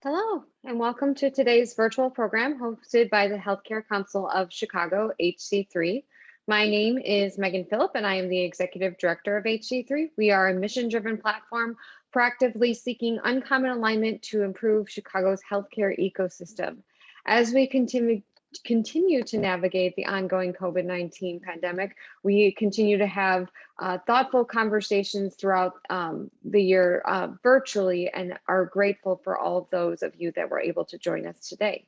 Hello, and welcome to today's virtual program hosted by the Healthcare Council of Chicago, HC3. My name is Megan Phillip, and I am the Executive Director of HC3. We are a mission-driven platform proactively seeking uncommon alignment to improve Chicago's healthcare ecosystem. As we continue to navigate the ongoing COVID-19 pandemic, we continue to have thoughtful conversations throughout the year virtually, and are grateful for all of those of you that were able to join us today.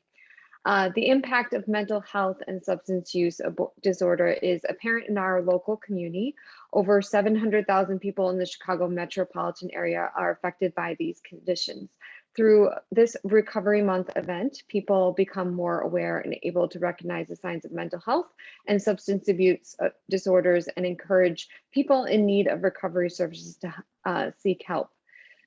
The impact of mental health and substance use disorder is apparent in our local community. Over 700,000 people in the Chicago metropolitan area are affected by these conditions. Through this Recovery Month event, people become more aware and able to recognize the signs of mental health and substance abuse disorders, and encourage people in need of recovery services to seek help.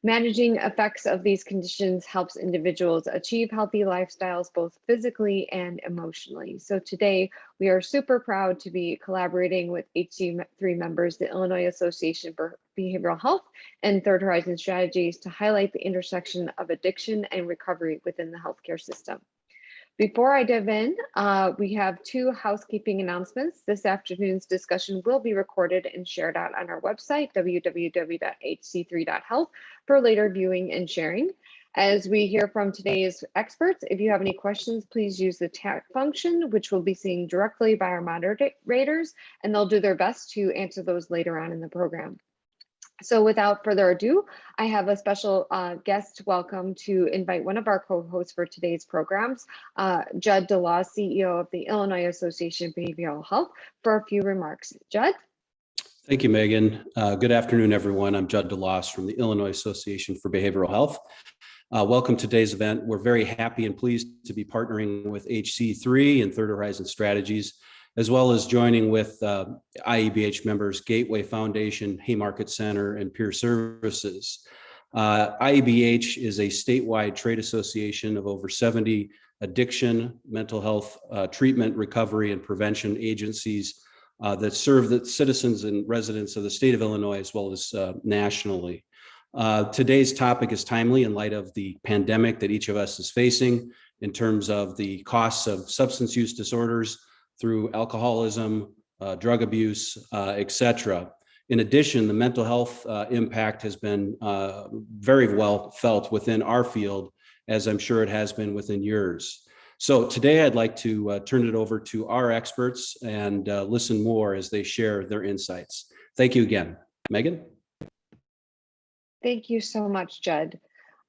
Managing effects of these conditions helps individuals achieve healthy lifestyles, both physically and emotionally. So today, we are super proud to be collaborating with HC3 members, the Illinois Association for Behavioral Health and Third Horizon Strategies, to highlight the intersection of addiction and recovery within the healthcare system. Before I dive in, we have two housekeeping announcements. This afternoon's discussion will be recorded and shared out on our website, www.hc3.health, for later viewing and sharing. As we hear from today's experts, if you have any questions, please use the chat function, which will be seen directly by our moderators, and they'll do their best to answer those later on in the program. So without further ado, I have a special guest welcome to invite one of our co-hosts for today's programs, Judd DeLaw, CEO of the Illinois Association of Behavioral Health, for a few remarks. Judd? Thank you, Megan. Good afternoon, everyone. I'm Judd DeLaw from the Illinois Association for Behavioral Health. Welcome to today's event. We're very happy and pleased to be partnering with HC3 and Third Horizon Strategies, as well as joining with IEBH members Gateway Foundation, Haymarket Center, and Peer Services. IEBH is a statewide trade association of over 70 addiction, mental health treatment, recovery, and prevention agencies that serve the citizens and residents of the state of Illinois, as well as nationally. Today's topic is timely in light of the pandemic that each of us is facing in terms of the costs of substance use disorders through alcoholism, drug abuse, etc. In addition, the mental health impact has been very well felt within our field, as I'm sure it has been within yours. So today I'd like to turn it over to our experts and listen more as they share their insights. Thank you again. Megan? Thank you so much, Judd.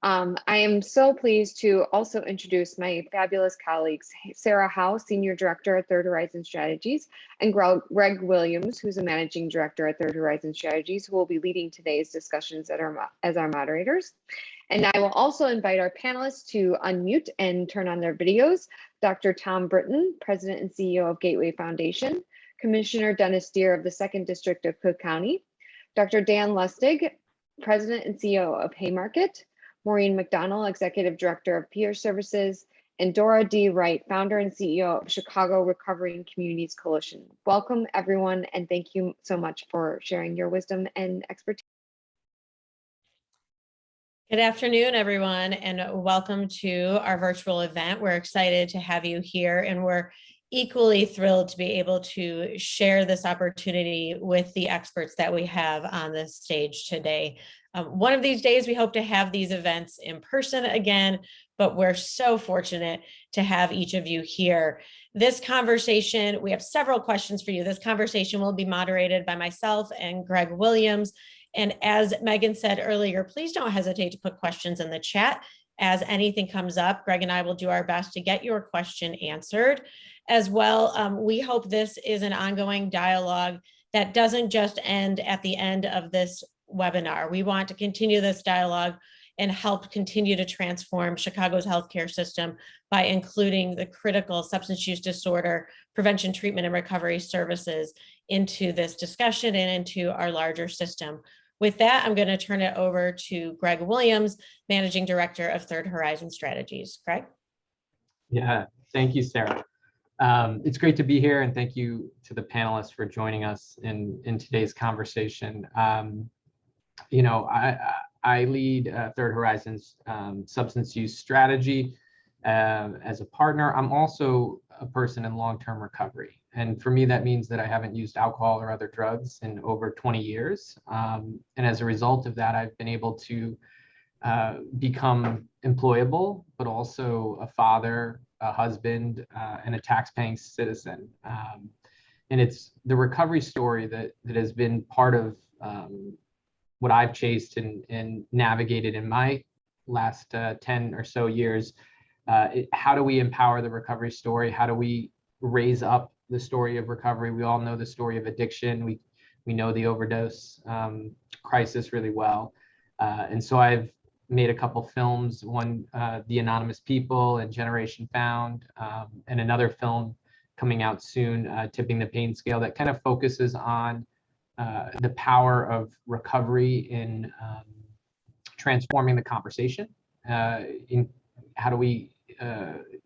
I am so pleased to also introduce my fabulous colleagues, Sarah Howe, Senior Director at Third Horizon Strategies, and Greg Williams, who's a Managing Director at Third Horizon Strategies, who will be leading today's discussions as our moderators. And I will also invite our panelists to unmute and turn on their videos. Dr. Tom Britton, President and CEO of Gateway Foundation, Commissioner Dennis Deere of the 2nd District of Cook County, Dr. Dan Lustig, President and CEO of Haymarket, Maureen McDonald, Executive Director of Peer Services, and Dora D. Wright, Founder and CEO of Chicago Recovering Communities Coalition. Welcome, everyone, and thank you so much for sharing your wisdom and expertise. Good afternoon, everyone, and welcome to our virtual event. We're excited to have you here, and we're equally thrilled to be able to share this opportunity with the experts that we have on this stage today. One of these days, we hope to have these events in person again, but we're so fortunate to have each of you here. This conversation, we have several questions for you. This conversation will be moderated by myself and Greg Williams. And as Megan said earlier, please don't hesitate to put questions in the chat. As anything comes up, Greg and I will do our best to get your question answered. As well, we hope this is an ongoing dialogue that doesn't just end at the end of this webinar. We want to continue this dialogue and help continue to transform Chicago's healthcare system by including the critical substance use disorder prevention, treatment, and recovery services into this discussion and into our larger system. With that, I'm going to turn it over to Greg Williams, Managing Director of Third Horizon Strategies. Greg? Yeah, thank you, Sarah. It's great to be here, and thank you to the panelists for joining us in today's conversation. You know, I lead Third Horizon's substance use strategy as a partner. I'm also a person in long-term recovery. And for me, that means that I haven't used alcohol or other drugs in over 20 years. And as a result of that, I've been able to become employable, but also a father, a husband, and a tax-paying citizen. And it's the recovery story that has been part of what I've chased and navigated in my last 10 or so years. How do we empower the recovery story? How do we raise up the story of recovery? We all know the story of addiction. We know the overdose crisis really well. And so I've made a couple films, one, The Anonymous People and Generation Found, and another film coming out soon, Tipping the Pain Scale, that kind of focuses on the power of recovery in transforming the conversation. In how do we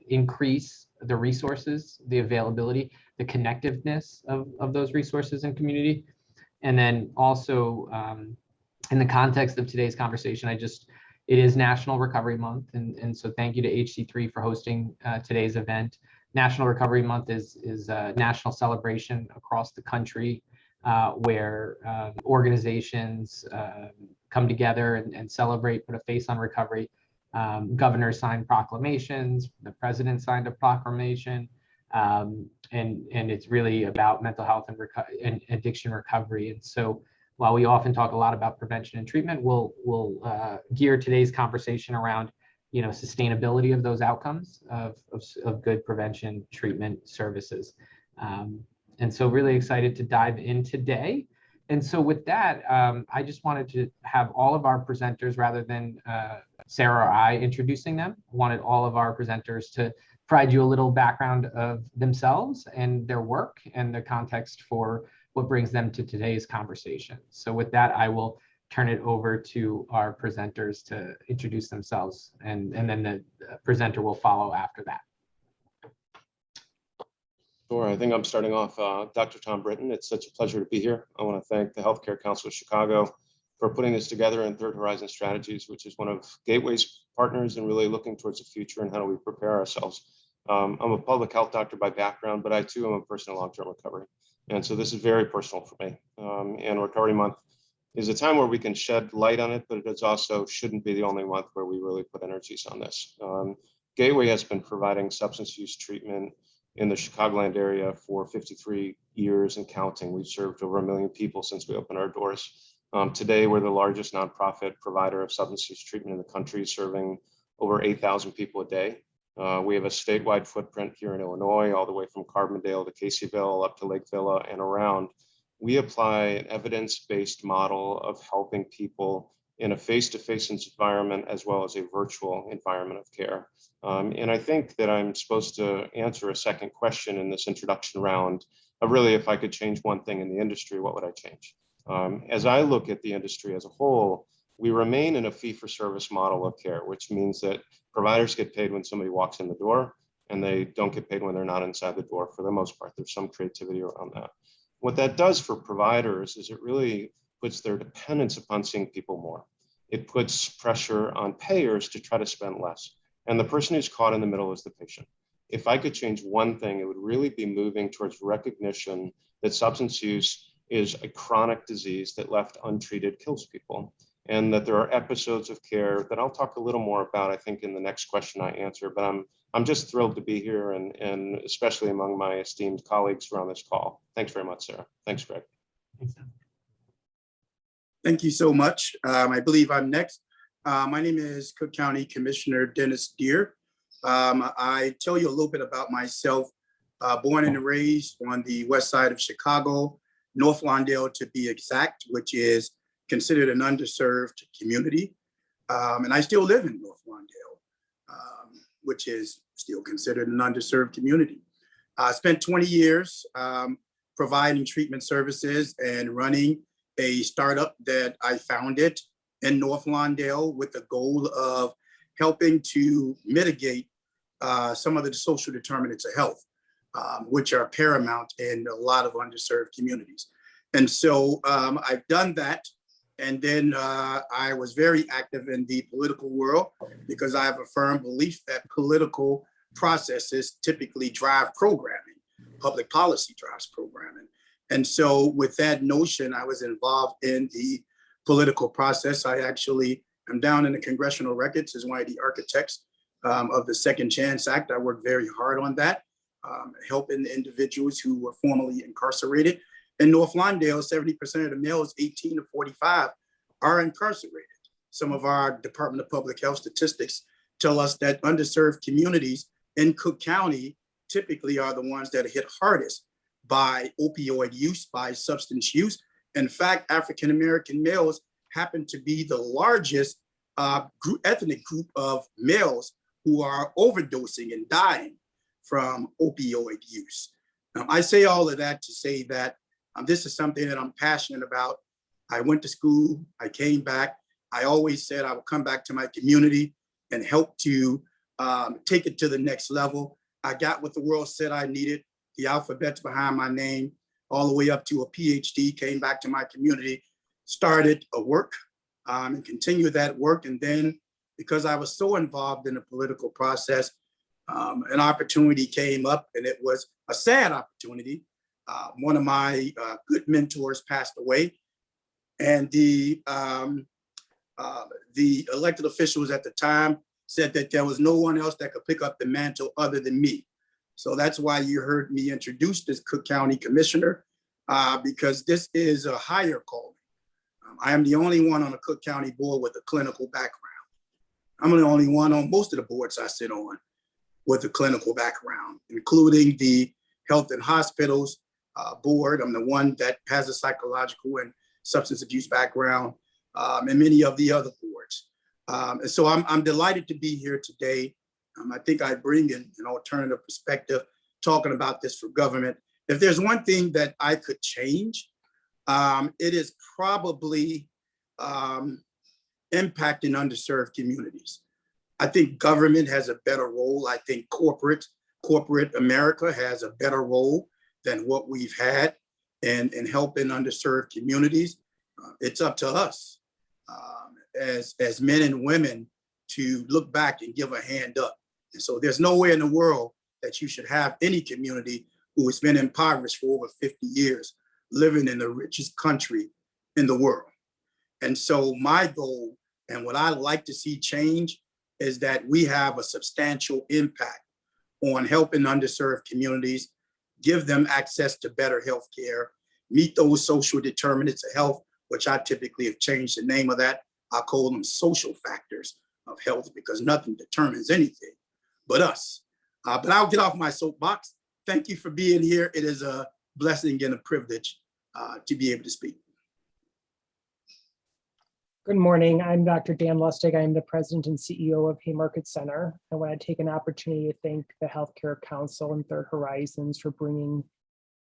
increase the resources, the availability, the connectiveness of those resources in community. And then also in the context of today's conversation, it is National Recovery Month. And so thank you to HC3 for hosting today's event. National Recovery Month is a national celebration across the country where organizations come together and celebrate, put a face on recovery. Governors signed proclamations, the president signed a proclamation, and it's really about mental health and addiction recovery. And so while we often talk a lot about prevention and treatment, we'll gear today's conversation around, sustainability of those outcomes of good prevention treatment services. And so really excited to dive in today. And so with that, I just wanted to have all of our presenters, rather than Sarah or I introducing them, wanted all of our presenters to provide you a little background of themselves and their work and the context for what brings them to today's conversation. So with that, I will turn it over to our presenters to introduce themselves, and then the presenter will follow after that. Sure, I think I'm starting off. Dr. Tom Britton, it's such a pleasure to be here. I want to thank the Healthcare Council of Chicago for putting this together in Third Horizon Strategies, which is one of Gateway's partners and really looking towards the future and how do we prepare ourselves. I'm a public health doctor by background, but I too am a person in long-term recovery. And so this is very personal for me. And Recovery Month is a time where we can shed light on it, but it also shouldn't be the only month where we really put energies on this. Gateway has been providing substance use treatment in the Chicagoland area for 53 years and counting. We've served over 1 million people since we opened our doors. Today, we're the largest nonprofit provider of substance use treatment in the country, serving over 8,000 people a day. We have a statewide footprint here in Illinois, all the way from Carbondale to Caseyville, up to Lake Villa and around. We apply an evidence-based model of helping people in a face-to-face environment as well as a virtual environment of care. And I think that I'm supposed to answer a second question in this introduction round of really, if I could change one thing in the industry, what would I change? As I look at the industry as a whole, we remain in a fee-for-service model of care, which means that providers get paid when somebody walks in the door, and they don't get paid when they're not inside the door for the most part. There's some creativity around that. What that does for providers is it really puts their dependence upon seeing people more. It puts pressure on payers to try to spend less. And the person who's caught in the middle is the patient. If I could change one thing, it would really be moving towards recognition that substance use is a chronic disease that left untreated kills people. And that there are episodes of care that I'll talk a little more about, I think, in the next question I answer. But I'm just thrilled to be here, and especially among my esteemed colleagues around this call. Thanks very much, Sarah. Thanks, Greg. Thank you so much. I believe I'm next. My name is Cook County Commissioner Dennis Deere. I tell you a little bit about myself. Born and raised on the west side of Chicago, North Lawndale to be exact, which is considered an underserved community. And I still live in North Lawndale, which is still considered an underserved community. I spent 20 years providing treatment services and running a startup that I founded in North Lawndale with the goal of helping to mitigate some of the social determinants of health, which are paramount in a lot of underserved communities. And so I've done that And then I was very active in the political world because I have a firm belief that political processes typically drive programming. Public policy drives programming. And so with that notion, I was involved in the political process. I actually am down in the congressional records as one of the architects of the Second Chance Act. I worked very hard on that, helping the individuals who were formerly incarcerated. In North Lawndale, 70% of the males 18 to 45 are incarcerated. Some of our Department of Public Health statistics tell us that underserved communities in Cook County typically are the ones that are hit hardest by opioid use, by substance use. In fact, African-American males happen to be the largest ethnic group of males who are overdosing and dying from opioid use. I say all of that to say that this is something that I'm passionate about. I went to school, I came back. I always said I would come back to my community and help to take it to the next level. I got what the world said I needed, the alphabets behind my name, all the way up to a PhD, came back to my community, started a work and continued that work. And then because I was so involved in the political process, an opportunity came up, and it was a sad opportunity. One of my good mentors passed away, and the elected officials at the time said that there was no one else that could pick up the mantle other than me. So that's why you heard me introduce this Cook County Commissioner, because this is a higher calling. I am the only one on the Cook County Board with a clinical background. I'm the only one on most of the boards I sit on with a clinical background, including the Health and Hospitals Board. I'm the one that has a psychological and substance abuse background, and many of the other boards. And so I'm delighted to be here today. I think I bring in an alternative perspective, talking about this for government. If there's one thing that I could change, it is probably impacting underserved communities. I think government has a better role. I think corporate America has a better role than what we've had in helping underserved communities. It's up to us as men and women to look back and give a hand up. And so there's no way in the world that you should have any community who has been impoverished for over 50 years, living in the richest country in the world. And so my goal and what I like to see change is that we have a substantial impact on helping underserved communities, give them access to better health care, meet those social determinants of health, which I typically have changed the name of that. I call them social factors of health, because nothing determines anything but us. But I'll get off my soapbox. Thank you for being here. It is a blessing and a privilege to be able to speak. Good morning. I'm Dr. Dan Lustig. I'm the president and CEO of Haymarket Center. I want to take an opportunity to thank the Healthcare Council and Third Horizons for bringing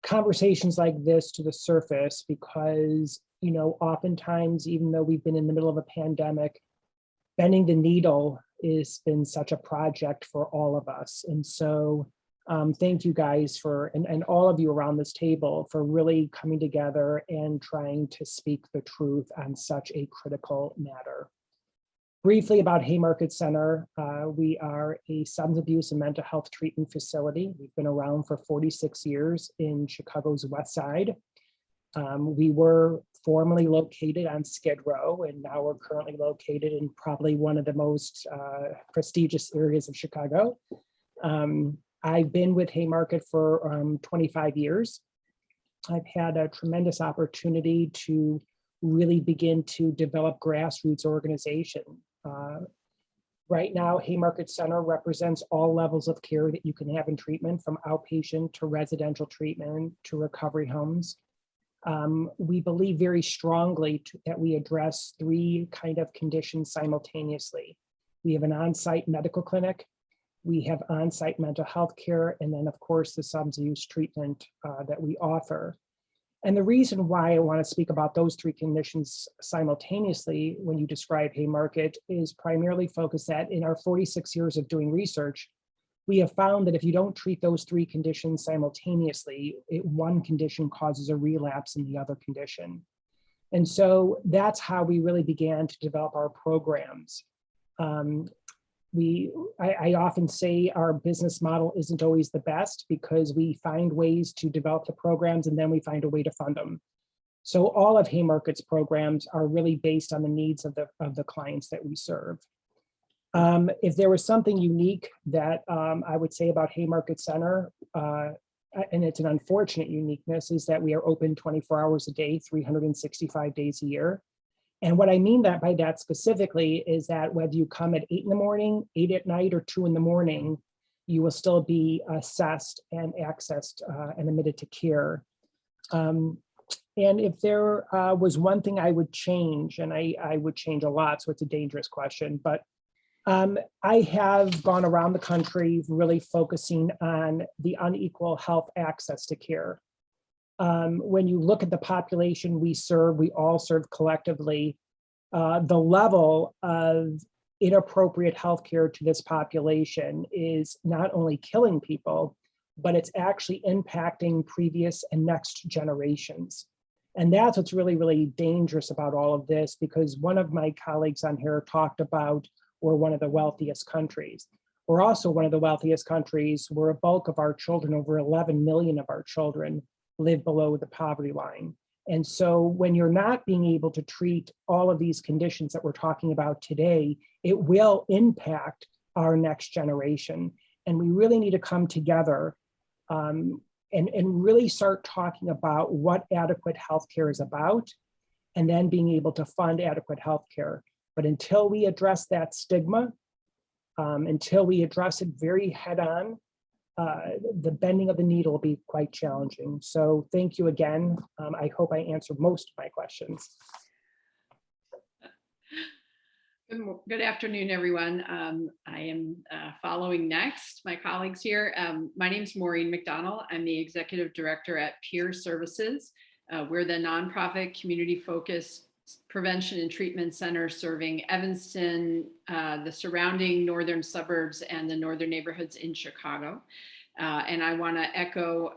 conversations like this to the surface, because, you know, oftentimes, even though we've been in the middle of a pandemic, bending the needle has been such a project for all of us. And so thank you guys for, and all of you around this table, for really coming together and trying to speak the truth on such a critical matter. Briefly about Haymarket Center, we are a substance abuse and mental health treatment facility. We've been around for 46 years in Chicago's West Side. We were formerly located on Skid Row, and now we're currently located in probably one of the most prestigious areas of Chicago. I've been with Haymarket for 25 years. I've had a tremendous opportunity to really begin to develop grassroots organization. Right now, Haymarket Center represents all levels of care that you can have in treatment, from outpatient to residential treatment to recovery homes. We believe very strongly that we address three kind of conditions simultaneously. We have an on-site medical clinic, we have on-site mental health care, and then of course the substance use treatment that we offer. And the reason why I want to speak about those three conditions simultaneously when you describe Haymarket is primarily focused that in our 46 years of doing research, we have found that if you don't treat those three conditions simultaneously, one condition causes a relapse in the other condition. And so that's how we really began to develop our programs. I often say our business model isn't always the best because we find ways to develop the programs and then we find a way to fund them. So all of Haymarket's programs are really based on the needs of the clients that we serve. If there was something unique that I would say about Haymarket Center, and it's an unfortunate uniqueness, is that we are open 24 hours a day, 365 days a year. And what I mean by that specifically is that whether you come at 8 in the morning, 8 at night, or 2 in the morning, you will still be assessed and accessed and admitted to care. And if there was one thing I would change, and I would change a lot, so it's a dangerous question, but I have gone around the country really focusing on the unequal health access to care. When you look at the population we serve, we all serve collectively, the level of inappropriate healthcare to this population is not only killing people, but it's actually impacting previous and next generations. And that's what's really, really dangerous about all of this, because one of my colleagues on here talked about we're one of the wealthiest countries. We're also one of the wealthiest countries where a bulk of our children, over 11 million of our children, live below the poverty line. And so when you're not being able to treat all of these conditions that we're talking about today, it will impact our next generation. And we really need to come together and really start talking about what adequate healthcare is about, and then being able to fund adequate healthcare. But until we address that stigma, until we address it very head on, the bending of the needle will be quite challenging. So thank you again. I hope I answered most of my questions. Good afternoon, everyone. I am following next, my colleagues here. My name is Maureen McDonald. I'm the Executive Director at Peer Services. We're the nonprofit community-focused prevention and treatment center serving Evanston, the surrounding northern suburbs, and the northern neighborhoods in Chicago. And I want to echo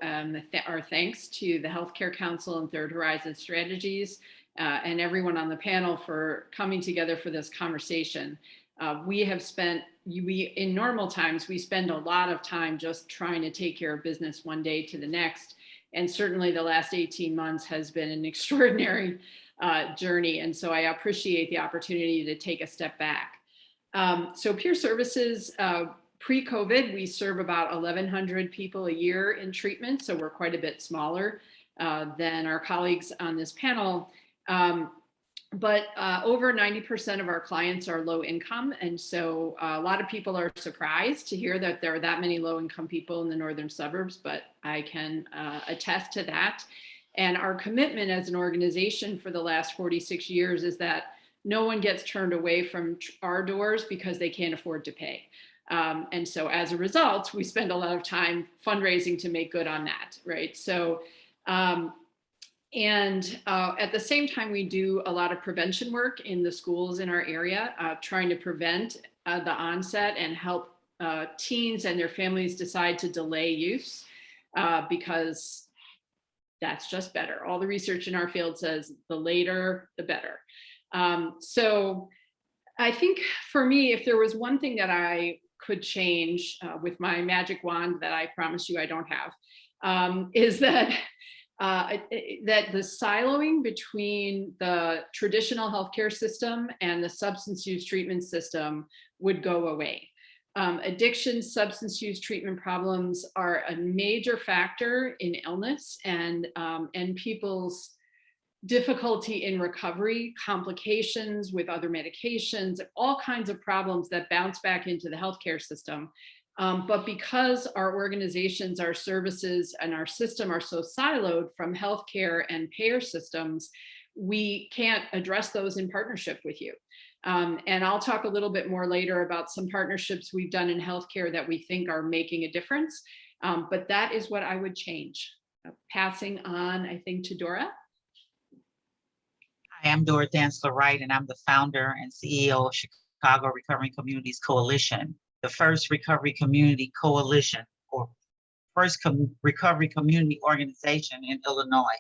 our thanks to the Healthcare Council and Third Horizon Strategies and everyone on the panel for coming together for this conversation. We have spent, in normal times, we spend a lot of time just trying to take care of business one day to the next. And certainly the last 18 months has been an extraordinary journey. And so I appreciate the opportunity to take a step back. So Peer Services, pre-COVID, we serve about 1,100 people a year in treatment. So we're quite a bit smaller than our colleagues on this panel. But over 90% of our clients are low income. And so a lot of people are surprised to hear that there are that many low income people in the northern suburbs, but I can attest to that. And our commitment as an organization for the last 46 years is that no one gets turned away from our doors because they can't afford to pay. And so as a result, we spend a lot of time fundraising to make good on that, right? So, at the same time, we do a lot of prevention work in the schools in our area, trying to prevent the onset and help teens and their families decide to delay use because that's just better. All the research in our field says the later, the better. So I think for me, if there was one thing that I could change with my magic wand that I promise you I don't have, is that that the siloing between the traditional healthcare system and the substance use treatment system would go away. Addiction, substance use treatment problems are a major factor in illness and people's difficulty in recovery, complications with other medications, all kinds of problems that bounce back into the healthcare system. But because our organizations, our services, and our system are so siloed from healthcare and payer systems, we can't address those in partnership with you. And I'll talk a little bit more later about some partnerships we've done in healthcare that we think are making a difference. But that is what I would change. Passing on, I think, to Dora. Hi, I'm Dora Dantzler-Wright, and I'm the founder and CEO of Chicago Recovering Communities Coalition, the first recovery community coalition or first recovery community organization in Illinois.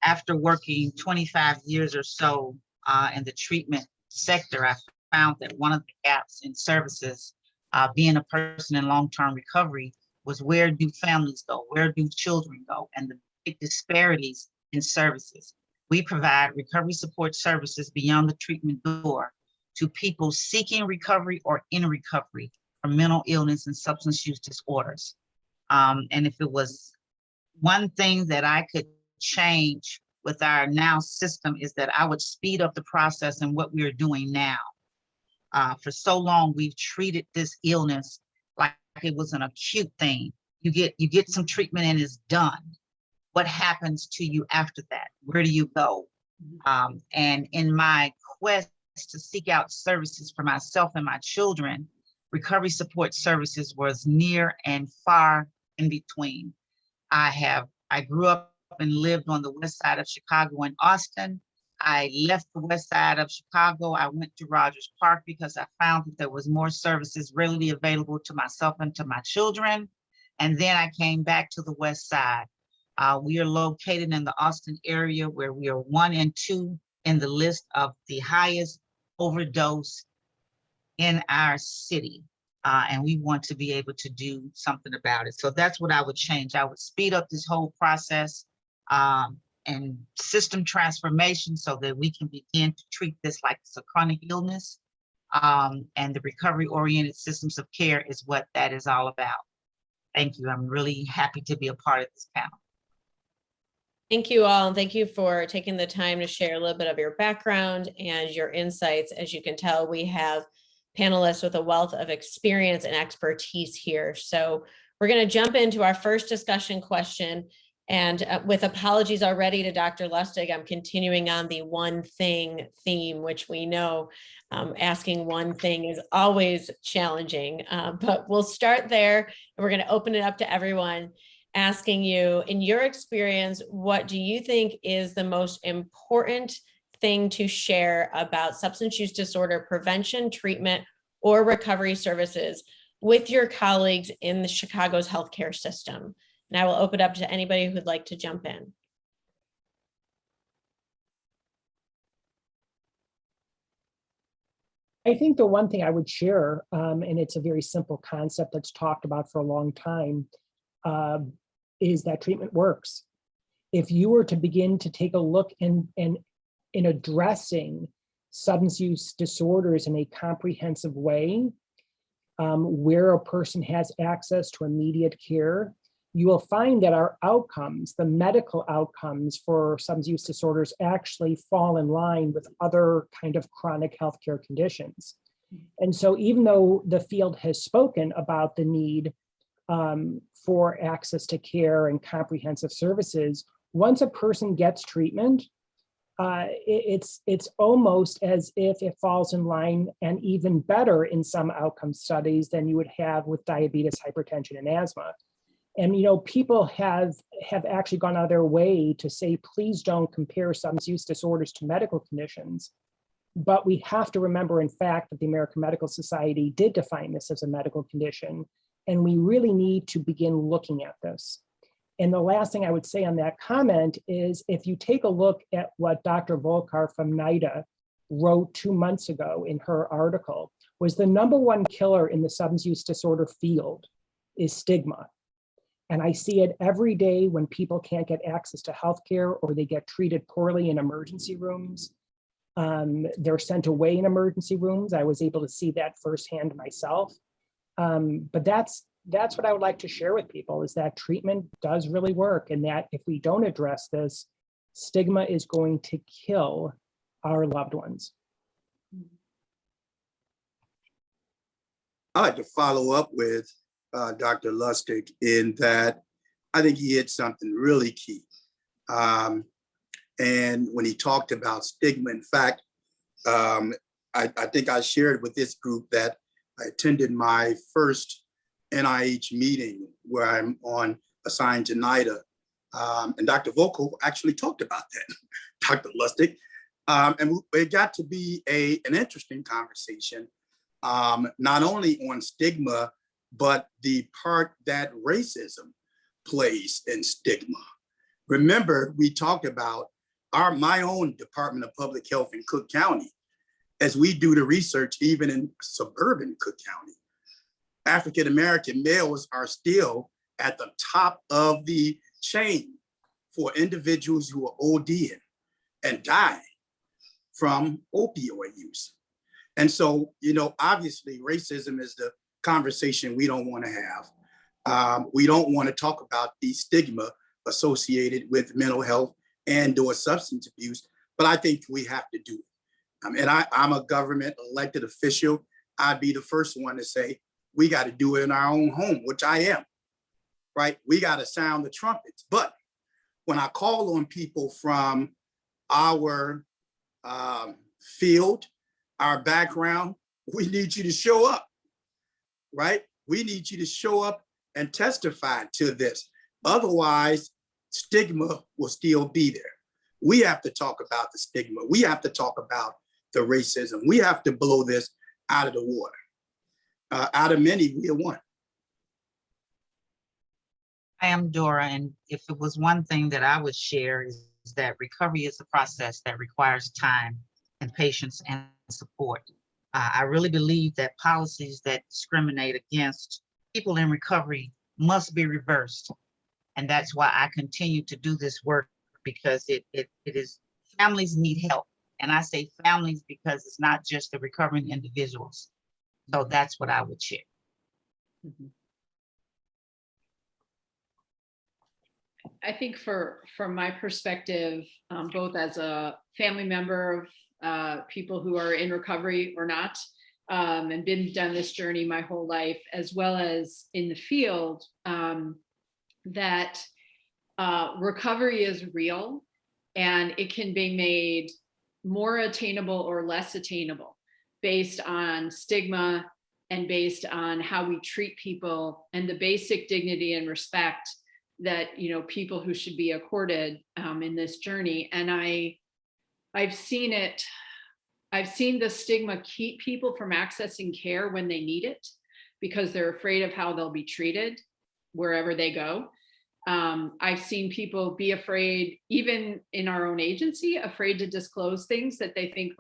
After working 25 years or so in the treatment sector, I found that one of the gaps in services, being a person in long-term recovery, was where do families go? Where do children go? And the big disparities in services. We provide recovery support services beyond the treatment door to people seeking recovery or in recovery from mental illness and substance use disorders. And if it was one thing that I could change with our now system, is that I would speed up the process and what we are doing now. For so long, we've treated this illness like it was an acute thing. You get some treatment and it's done. What happens to you after that? Where do you go? And in my quest to seek out services for myself and my children, recovery support services was near and far in between. I grew up and lived on the west side of Chicago in Austin. I left the west side of Chicago. I went to Rogers Park because I found that there was more services readily available to myself and to my children. And then I came back to the west side. We are located in the Austin area, where we are 1 and 2 in the list of the highest overdose in our city. And we want to be able to do something about it. So that's what I would change. I would speed up this whole process and system transformation so that we can begin to treat this like it's a chronic illness. And the recovery-oriented systems of care is what that is all about. Thank you. I'm really happy to be a part of this panel. Thank you all, and thank you for taking the time to share a little bit of your background and your insights. As you can tell, we have panelists with a wealth of experience and expertise here. So we're going to jump into our first discussion question. And with apologies already to Dr. Lustig, I'm continuing on the one thing theme, which we know asking one thing is always challenging, but we'll start there and we're going to open it up to everyone, asking you, in your experience, what do you think is the most important thing to share about substance use disorder prevention, treatment, or recovery services with your colleagues in the Chicago's healthcare system? And I will open it up to anybody who'd like to jump in. I think the one thing I would share, and it's a very simple concept that's talked about for a long time, is that treatment works. If you were to begin to take a look in addressing substance use disorders in a comprehensive way, where a person has access to immediate care, you will find that our outcomes, the medical outcomes for substance use disorders, actually fall in line with other kind of chronic healthcare conditions. And so even though the field has spoken about the need for access to care and comprehensive services, once a person gets treatment, it's almost as if it falls in line, and even better in some outcome studies than you would have with diabetes, hypertension, and asthma. And people have actually gone out of their way to say, please don't compare substance use disorders to medical conditions. But we have to remember, in fact, that the American Medical Society did define this as a medical condition, and we really need to begin looking at this. And the last thing I would say on that comment is, if you take a look at what Dr. Volkar from NIDA wrote 2 months ago in her article, was the #1 killer in the substance use disorder field is stigma. And I see it every day when people can't get access to healthcare, or they get treated poorly in emergency rooms. They're sent away in emergency rooms. I was able to see that firsthand myself. But that's what I would like to share with people, is that treatment does really work, and that if we don't address this, stigma is going to kill our loved ones. I'd like to follow up with Dr. Lustig in that I think he hit something really key. And when he talked about stigma, in fact, I think I shared with this group that I attended my first NIH meeting where I'm assigned to NIDA. And Dr. Volkar actually talked about that, Dr. Lustig. And it got to be an interesting conversation, not only on stigma, but the part that racism plays in stigma. Remember, we talked about my own Department of Public Health in Cook County, as we do the research, even in suburban Cook County. African-American males are still at the top of the chain for individuals who are ODing and dying from opioid use. And so, obviously racism is the conversation we don't want to have. We don't want to talk about the stigma associated with mental health and or substance abuse, but I think we have to do it. And I'm a government elected official. I'd be the first one to say, we got to do it in our own home, which I am, right? We got to sound the trumpets. But when I call on people from our field, our background, we need you to show up, right? We need you to show up and testify to this. Otherwise, stigma will still be there. We have to talk about the stigma. We have to talk about the racism. We have to blow this out of the water. Out of many, we are one. I am Dora, and if it was one thing that I would share is that recovery is a process that requires time and patience and support. I really believe that policies that discriminate against people in recovery must be reversed. And that's why I continue to do this work, because it is, families need help. And I say families because it's not just the recovering individuals. So that's what I would share. Mm-hmm. I think from my perspective, both as a family member of people who are in recovery or not, and done this journey my whole life, as well as in the field, that recovery is real and it can be made more attainable or less attainable based on stigma and based on how we treat people and the basic dignity and respect that people who should be accorded in this journey. And I've seen it. I've seen the stigma keep people from accessing care when they need it because they're afraid of how they'll be treated wherever they go. I've seen people be afraid, even in our own agency, afraid to disclose things that they think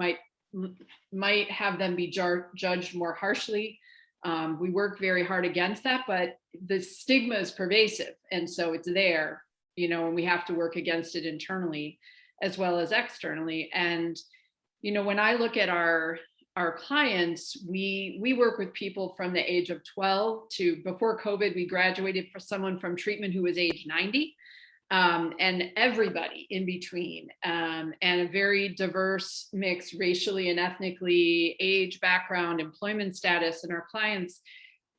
might have them be judged more harshly. We work very hard against that, but the stigma is pervasive. And so it's there, and we have to work against it internally as well as externally. And, when I look at our clients, we work with people from the age of 12 to, before COVID, we graduated for someone from treatment who was age 90, and everybody in between, and a very diverse mix racially and ethnically, age, background, employment status in our clients.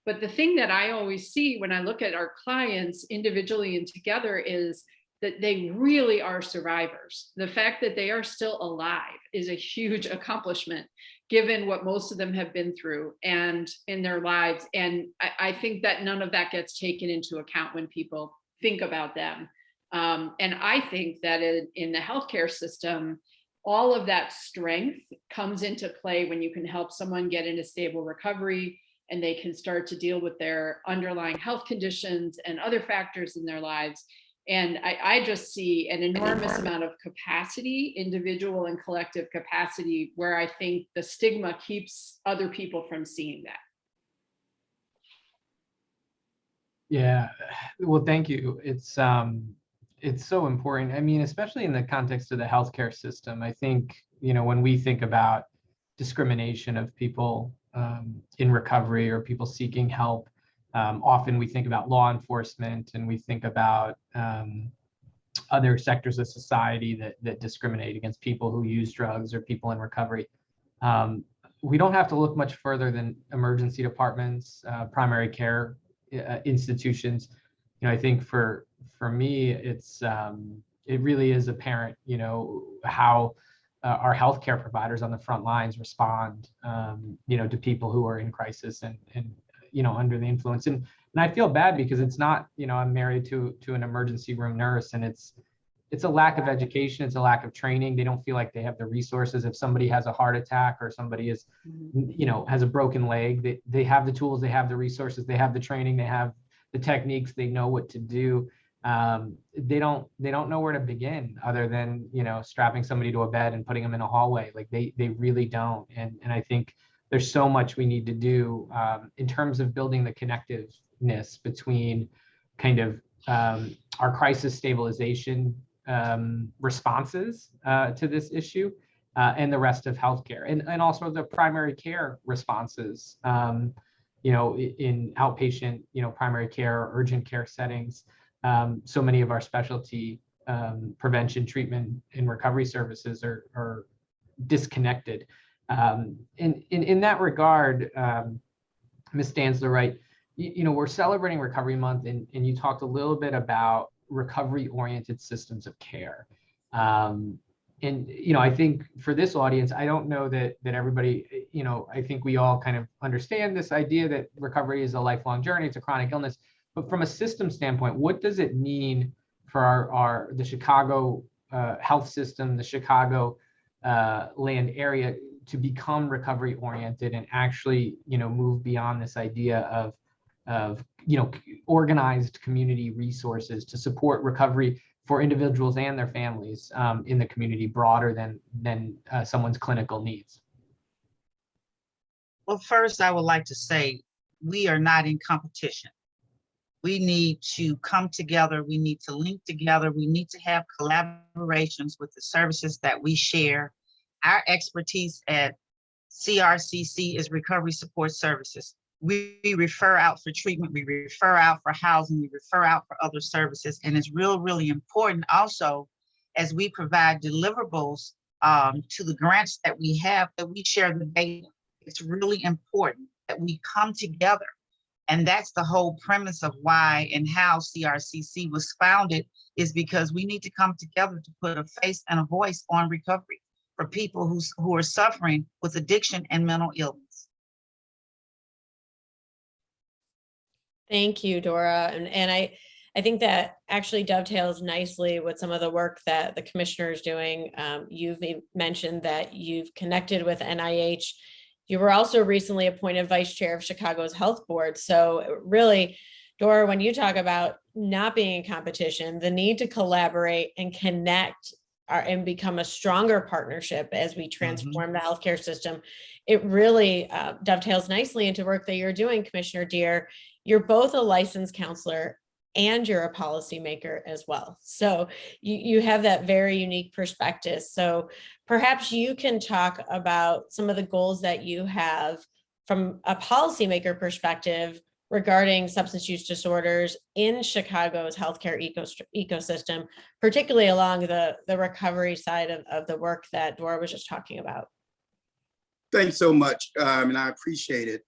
But the thing that I always see when I look at our clients individually and together is that they really are survivors. The fact that they are still alive is a huge accomplishment, given what most of them have been through and in their lives. And I think that none of that gets taken into account when people think about them. And I think that in the healthcare system, all of that strength comes into play when you can help someone get into stable recovery and they can start to deal with their underlying health conditions and other factors in their lives. And I just see an enormous amount of capacity, individual and collective capacity, where I think the stigma keeps other people from seeing that. Yeah, well, thank you. It's so important. I mean, especially in the context of the healthcare system, I think, when we think about discrimination of people in recovery or people seeking help, often we think about law enforcement and we think about other sectors of society that discriminate against people who use drugs or people in recovery. We don't have to look much further than emergency departments, primary care institutions. I think for me, it really is apparent, how our healthcare providers on the front lines respond, to people who are in crisis and under the influence. And I feel bad because it's not, I'm married to an emergency room nurse, and it's a lack of education. It's a lack of training. They don't feel like they have the resources. If somebody has a heart attack or somebody is, has a broken leg, they have the tools, they have the resources, they have the training, they have the techniques, they know what to do. they don't know where to begin other than, strapping somebody to a bed and putting them in a hallway. Like they really don't. And I think there's so much we need to do in terms of building the connectiveness between kind of our crisis stabilization responses to this issue and the rest of healthcare, and also the primary care responses, in outpatient, primary care, urgent care settings. So many of our specialty prevention, treatment, and recovery services are disconnected. In that regard, Ms. Stansler, right, we're celebrating Recovery Month, and you talked a little bit about recovery-oriented systems of care. I think for this audience, I don't know that everybody, I think we all kind of understand this idea that recovery is a lifelong journey, it's a chronic illness. But from a system standpoint, what does it mean for the Chicago health system, the Chicago land area to become recovery oriented and actually, move beyond this idea of organized community resources to support recovery for individuals and their families in the community broader than someone's clinical needs? Well, first, I would like to say we are not in competition. We need to come together. We need to link together. We need to have collaborations with the services that we share. Our expertise at CRCC is recovery support services. We refer out for treatment, we refer out for housing, we refer out for other services. And it's really important also, as we provide deliverables to the grants that we have, that we share the data. It's really important that we come together. And that's the whole premise of why and how CRCC was founded, is because we need to come together to put a face and a voice on recovery for people who are suffering with addiction and mental illness. Thank you, Dora. And I think that actually dovetails nicely with some of the work that the commissioner is doing. You've mentioned that you've connected with NIH. You were also recently appointed vice chair of Chicago's health board. So really, Dora, when you talk about not being in competition, the need to collaborate and connect and become a stronger partnership as we transform the healthcare system, it really dovetails nicely into work that you're doing, Commissioner Deere. You're both a licensed counselor and you're a policymaker as well. So you have that very unique perspective. So perhaps you can talk about some of the goals that you have from a policymaker perspective regarding substance use disorders in Chicago's healthcare ecosystem, particularly along the recovery side of the work that Dora was just talking about. Thanks so much, and I appreciate it.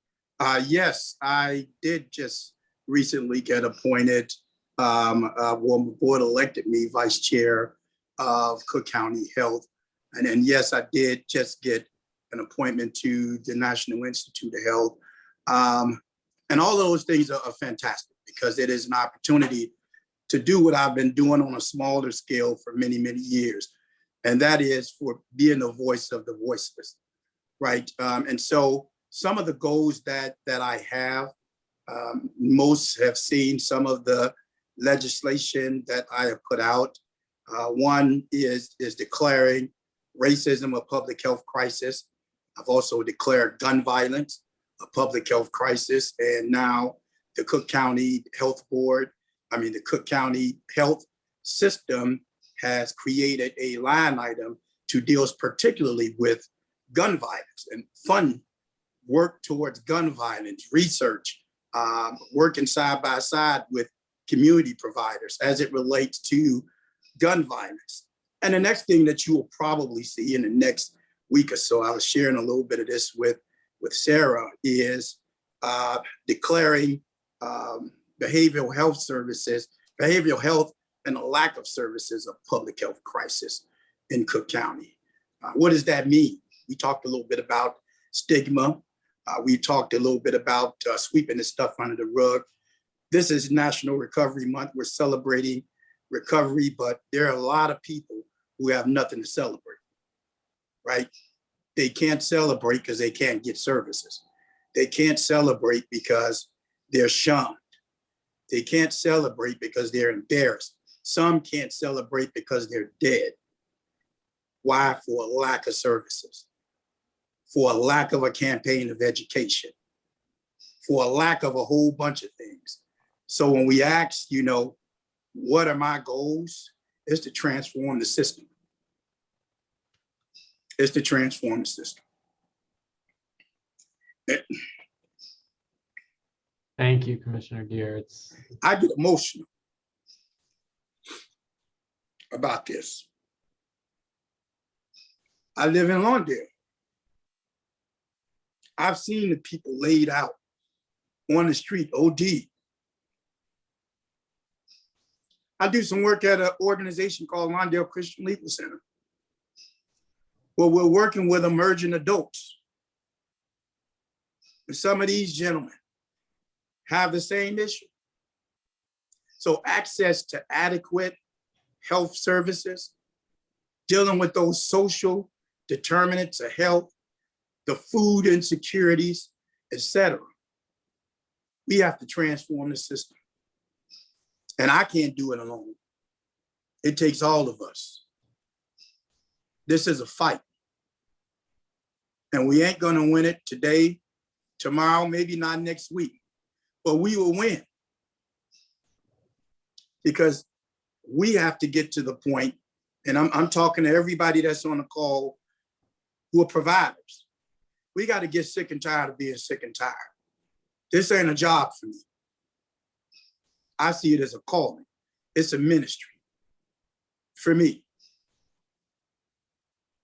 Yes, I did just recently get appointed. The board elected me vice chair of Cook County Health. And then, yes, I did just get an appointment to the National Institute of Health. And all those things are fantastic, because it is an opportunity to do what I've been doing on a smaller scale for many, many years. And that is for being the voice of the voiceless, right? And so some of the goals that I have, most have seen some of the legislation that I have put out. One is declaring racism a public health crisis. I've also declared gun violence a public health crisis. And now the Cook County Health Board, the Cook County Health System has created a line item to deal particularly with gun violence and fund work towards gun violence, research, working side by side with community providers as it relates to gun violence. And the next thing that you will probably see in the next week or so, I was sharing a little bit of this with Sarah, is declaring behavioral health services, behavioral health and a lack of services, a public health crisis in Cook County. What does that mean? We talked a little bit about stigma. We talked a little bit about sweeping this stuff under the rug. This is National Recovery Month. We're celebrating recovery, but there are a lot of people who have nothing to celebrate, right? They can't celebrate because they can't get services. They can't celebrate because they're shunned. They can't celebrate because they're embarrassed. Some can't celebrate because they're dead. Why? For a lack of services, for a lack of a campaign of education, for a lack of a whole bunch of things. So when we ask, what are my goals? It's to transform the system. It's to transform the system. Thank you, Commissioner Deere. I get emotional about this. I live in Lawndale. I've seen the people laid out on the street, OD. I do some work at an organization called Lawndale Christian Legal Center, where we're working with emerging adults. And some of these gentlemen have the same issue. So access to adequate health services, dealing with those social determinants of health, the food insecurities, etc. We have to transform the system. And I can't do it alone. It takes all of us. This is a fight. And we ain't gonna win it today, tomorrow, maybe not next week, but we will win. Because we have to get to the point, and I'm talking to everybody that's on the call who are providers. We got to get sick and tired of being sick and tired. This ain't a job for me. I see it as a calling. It's a ministry for me.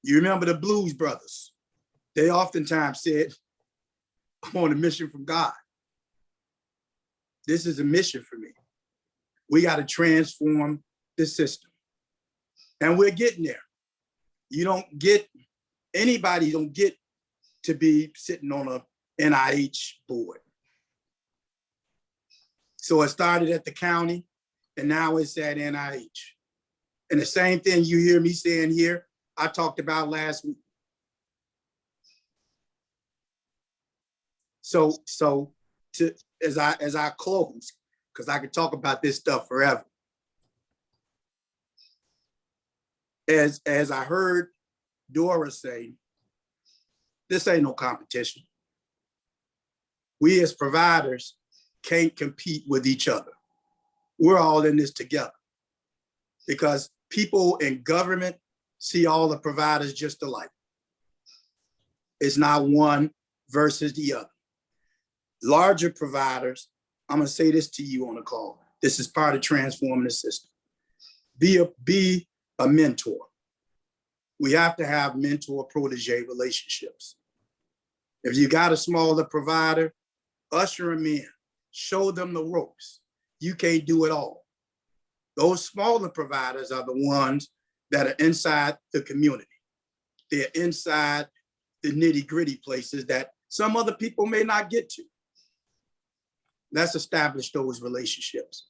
You remember the Blues Brothers? They oftentimes said, I'm on a mission from God. This is a mission for me. We got to transform the system. And we're getting there. Anybody don't get to be sitting on a NIH board. So it started at the county, and now it's at NIH. And the same thing you hear me saying here, I talked about last week. So as I close, because I could talk about this stuff forever. As I heard Dora say, this ain't no competition. We as providers can't compete with each other. We're all in this together because people in government see all the providers just alike. It's not one versus the other. Larger providers, I'm gonna say this to you on the call. This is part of transforming the system. Be a mentor. We have to have mentor-protege relationships. If you got a smaller provider, usher them in, show them the ropes. You can't do it all. Those smaller providers are the ones that are inside the community. They're inside the nitty-gritty places that some other people may not get to. Let's establish those relationships.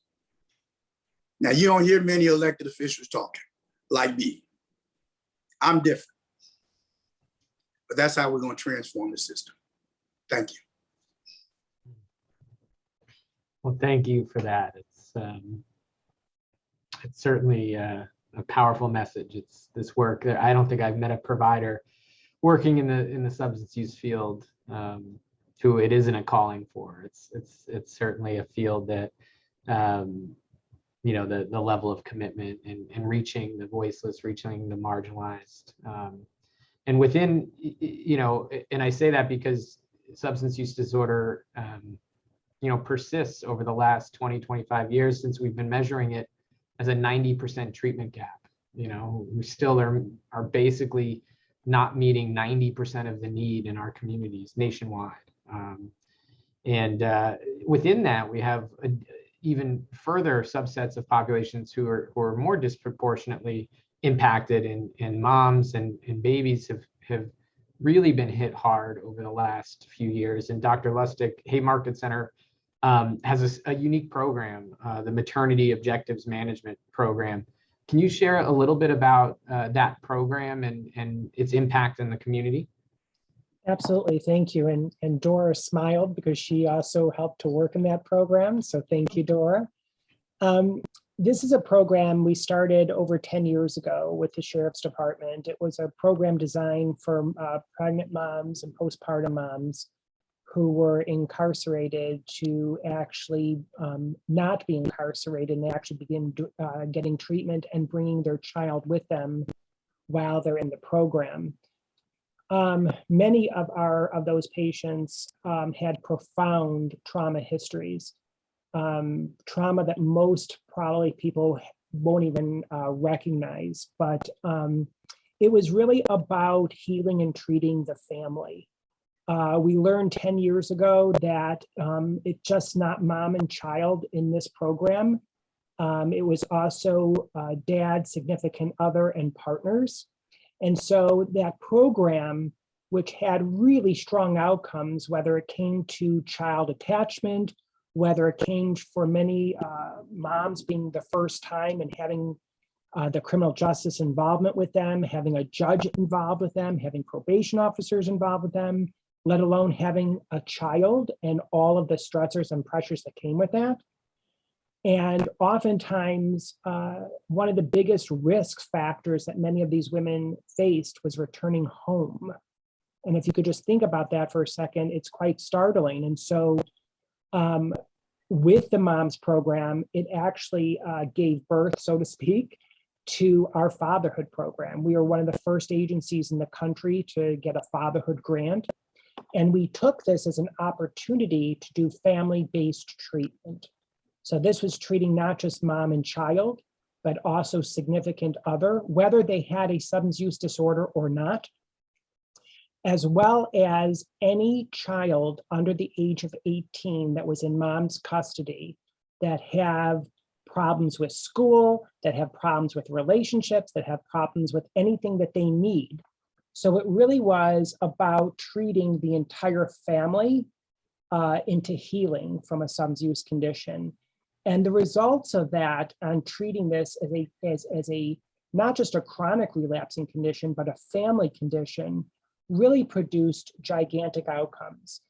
Now, you don't hear many elected officials talking like me. I'm different. But that's how we're going to transform the system. Thank you. Well, thank you for that. It's certainly a powerful message. It's this work that I don't think I've met a provider working in the substance use field who it isn't a calling for. It's certainly a field that the level of commitment and reaching the voiceless, reaching the marginalized, and within and I say that because substance use disorder persists over the last 20-25 years since we've been measuring it as a 90% treatment gap. We still are basically not meeting 90% of the need in our communities nationwide. And within that, we have even further subsets of populations who are more disproportionately impacted, and moms and babies have really been hit hard over the last few years. And Dr. Lustig, Haymarket Center has a unique program, the Maternity Objectives Management Program. Can you share a little bit about that program and its impact in the community? Absolutely, thank you. And Dora smiled because she also helped to work in that program. So thank you, Dora. This is a program we started over 10 years ago with the Sheriff's Department. It was a program designed for pregnant moms and postpartum moms who were incarcerated to actually not be incarcerated and actually begin getting treatment and bringing their child with them while they're in the program. Many of those patients had profound trauma histories, trauma that most probably people won't even recognize, but it was really about healing and treating the family. We learned 10 years ago that it's just not mom and child in this program. It was also dad, significant other, and partners. And so that program, which had really strong outcomes, whether it came to child attachment, whether it came for many moms being the first time and having the criminal justice involvement with them, having a judge involved with them, having probation officers involved with them, let alone having a child and all of the stressors and pressures that came with that. And oftentimes, one of the biggest risk factors that many of these women faced was returning home. And if you could just think about that for a second, it's quite startling. And so with the MOMS program, it actually gave birth, so to speak, to our fatherhood program. We were one of the first agencies in the country to get a fatherhood grant. And we took this as an opportunity to do family-based treatment. So this was treating not just mom and child, but also significant other, whether they had a substance use disorder or not, as well as any child under the age of 18 that was in mom's custody that have problems with school, that have problems with relationships, that have problems with anything that they need. So it really was about treating the entire family into healing from a substance use condition. And the results of that on treating this as a not just a chronic relapsing condition, but a family condition really produced gigantic outcomes.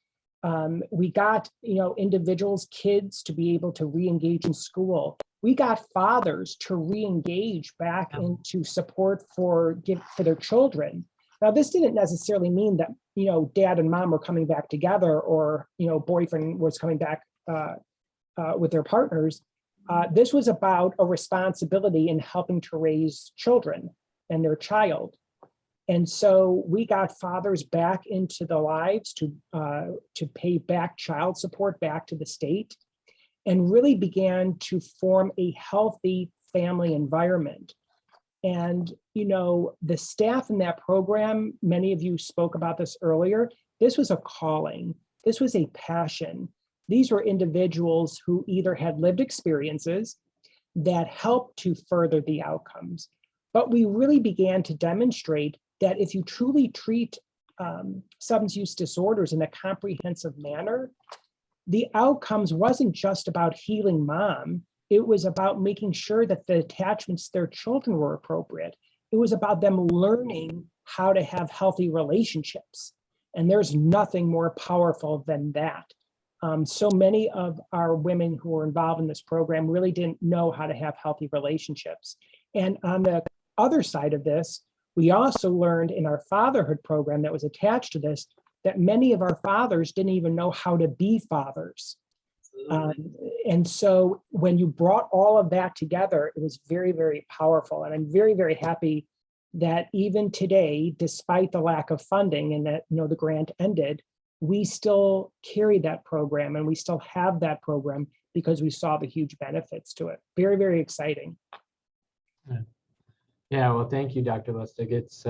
We got individuals, kids to be able to re-engage in school. We got fathers to re-engage back into support for their children. Now, this didn't necessarily mean that dad and mom were coming back together, or boyfriend was coming back with their partners. This was about a responsibility in helping to raise children and their child. And so we got fathers back into the lives to pay back child support back to the state, and really began to form a healthy family environment. And the staff in that program, many of you spoke about this earlier, this was a calling, this was a passion. These were individuals who either had lived experiences that helped to further the outcomes. But we really began to demonstrate that if you truly treat substance use disorders in a comprehensive manner, the outcomes wasn't just about healing mom, it was about making sure that the attachments to their children were appropriate. It was about them learning how to have healthy relationships. And there's nothing more powerful than that. So many of our women who were involved in this program really didn't know how to have healthy relationships. And on the other side of this, we also learned in our fatherhood program that was attached to this, that many of our fathers didn't even know how to be fathers. And so when you brought all of that together, it was very, very powerful. And I'm very, very happy that even today, despite the lack of funding and that the grant ended, we still carry that program and we still have that program because we saw the huge benefits to it. Very, very exciting. Yeah, well, thank you, Dr. Lustig. It's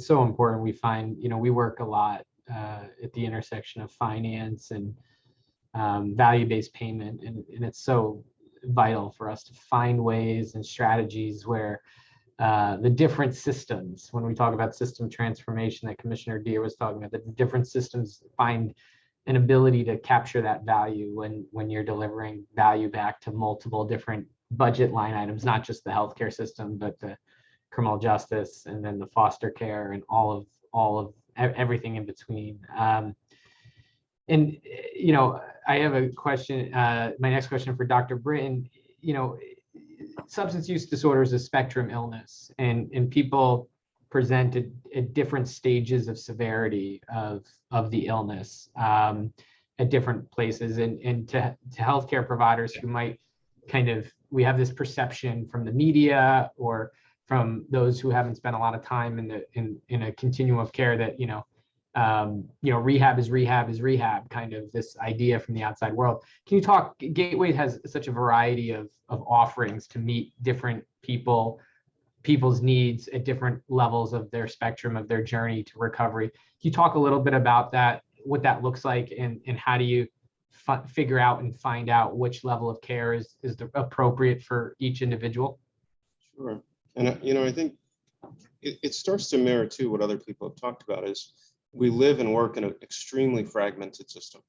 so important. We find, we work a lot at the intersection of finance and value-based payment, and it's so vital for us to find ways and strategies where the different systems, when we talk about system transformation that Commissioner Deere was talking about, the different systems find an ability to capture that value when you're delivering value back to multiple different budget line items, not just the healthcare system, but the criminal justice and then the foster care and all of everything in between. And I have a question. My next question for Dr. Britton. substance use disorder is a spectrum illness, and people present at different stages of severity of the illness at different places. And to healthcare providers who might we have this perception from the media or from those who haven't spent a lot of time in a continuum of care that, rehab is rehab, kind of this idea from the outside world. Can you talk, Gateway has such a variety of offerings to meet different people's needs at different levels of their spectrum of their journey to recovery. Can you talk a little bit about that, what that looks like, and how do you figure out and find out which level of care is appropriate for each individual? Sure. And, I think it starts to mirror too what other people have talked about is we live and work in an extremely fragmented system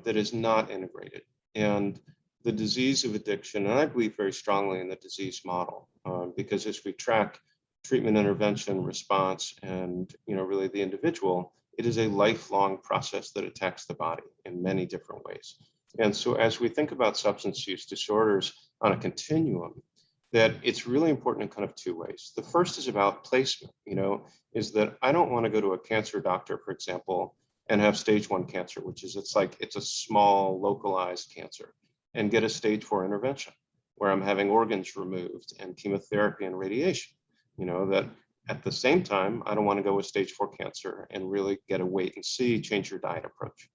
that is not integrated. And the disease of addiction, and I believe very strongly in the disease model, because as we track treatment, intervention, response, and really the individual, it is a lifelong process that attacks the body in many different ways. And so as we think about substance use disorders on a continuum, that it's really important in kind of two ways. The first is about placement, is that I don't want to go to a cancer doctor, for example, and have stage 1 cancer, which is it's a small localized cancer, and get a stage 4 intervention where I'm having organs removed and chemotherapy and radiation. That at the same time, I don't want to go with stage 4 cancer and really get a wait and see, change your diet approach.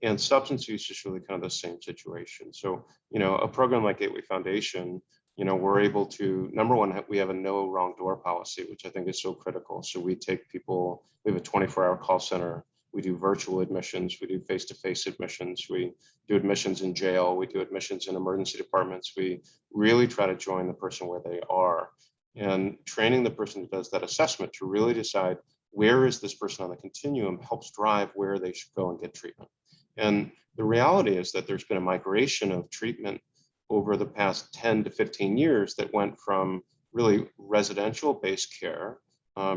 And substance use is really kind of the same situation. So, a program like Gateway Foundation, we're able to, number one, we have a no wrong door policy, which I think is so critical. So we take people, we have a 24-hour call center. We do virtual admissions. We do face-to-face admissions. We do admissions in jail. We do admissions in emergency departments. We really try to join the person where they are, and training the person who does that assessment to really decide where is this person on the continuum helps drive where they should go and get treatment. And the reality is that there's been a migration of treatment over the past 10 to 15 years that went from really residential-based care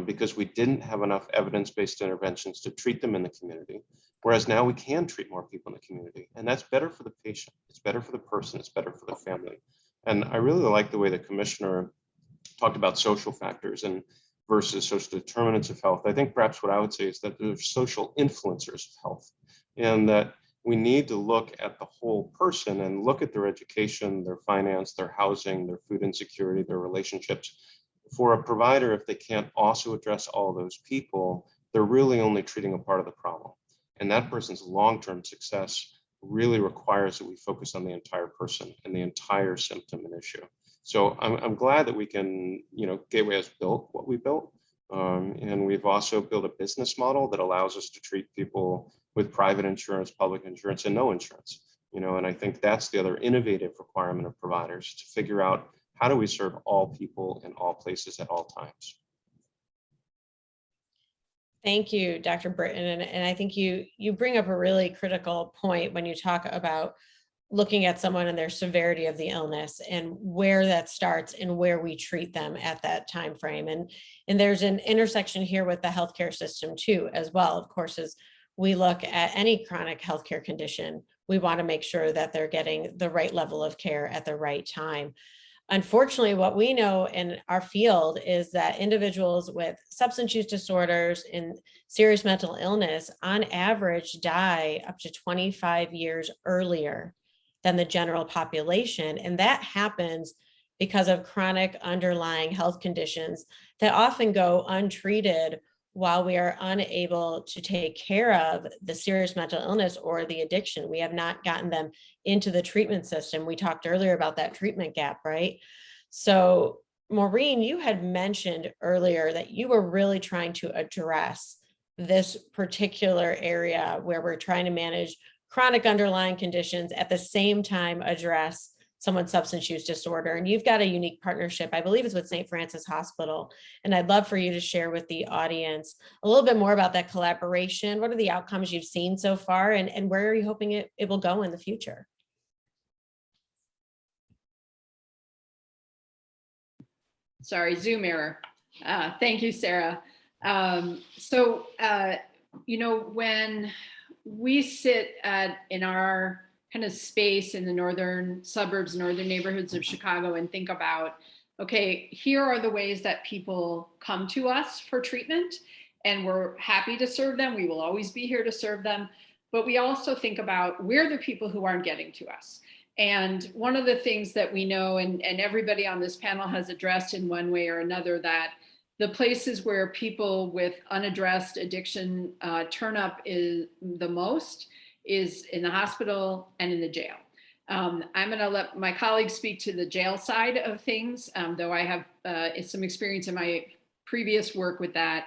because we didn't have enough evidence-based interventions to treat them in the community, whereas now we can treat more people in the community. And that's better for the patient, it's better for the person, it's better for the family. And I really like the way the commissioner talked about social factors and versus social determinants of health. I think perhaps what I would say is that there's social influencers of health, and that we need to look at the whole person and look at their education, their finance, their housing, their food insecurity, their relationships. For a provider, if they can't also address all those people, they're really only treating a part of the problem. And that person's long-term success really requires that we focus on the entire person and the entire symptom and issue. So I'm glad that we can, Gateway has built what we built. And we've also built a business model that allows us to treat people with private insurance, public insurance, and no insurance. And I think that's the other innovative requirement of providers, to figure out how do we serve all people in all places at all times. Thank you, Dr. Britton. And I think you bring up a really critical point when you talk about looking at someone and their severity of the illness and where that starts and where we treat them at that time frame. And there's an intersection here with the healthcare system too, as well. Of course, as we look at any chronic healthcare condition, we want to make sure that they're getting the right level of care at the right time. Unfortunately, what we know in our field is that individuals with substance use disorders and serious mental illness on average die up to 25 years earlier than the general population. And that happens because of chronic underlying health conditions that often go untreated while we are unable to take care of the serious mental illness or the addiction. We have not gotten them into the treatment system. We talked earlier about that treatment gap, right? So Maureen, you had mentioned earlier that you were really trying to address this particular area where we're trying to manage chronic underlying conditions at the same time address someone's substance use disorder. And you've got a unique partnership, I believe it's with St. Francis Hospital. And I'd love for you to share with the audience a little bit more about that collaboration. What are the outcomes you've seen so far, and where are you hoping it will go in the future? Sorry, Zoom error. Thank you, Sarah. When we sit in our kind of space in the northern suburbs, northern neighborhoods of Chicago and think about, okay, here are the ways that people come to us for treatment, and we're happy to serve them. We will always be here to serve them. But we also think about where the people who aren't getting to us. And one of the things that we know, and everybody on this panel has addressed in one way or another, that the places where people with unaddressed addiction turn up is the most is in the hospital and in the jail. I'm going to let my colleagues speak to the jail side of things, though I have some experience in my previous work with that.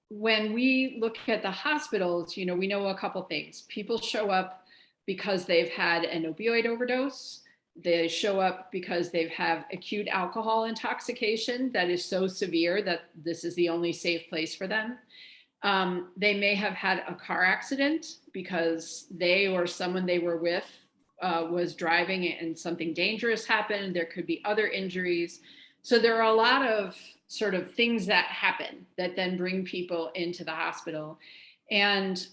When we look at the hospitals, we know a couple things. People show up because they've had an opioid overdose. They show up because they've had acute alcohol intoxication that is so severe that this is the only safe place for them. They may have had a car accident because they or someone they were with was driving and something dangerous happened. There could be other injuries. So there are a lot of sort of things that happen that then bring people into the hospital. And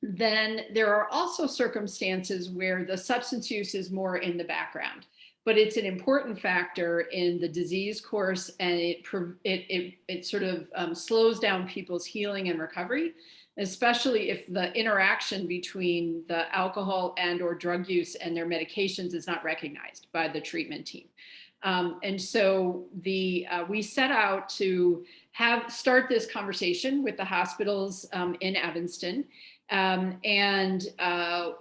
then there are also circumstances where the substance use is more in the background, but it's an important factor in the disease course, and it sort of slows down people's healing and recovery, especially if the interaction between the alcohol and or drug use and their medications is not recognized by the treatment team. And so we set out to start this conversation with the hospitals in Evanston. And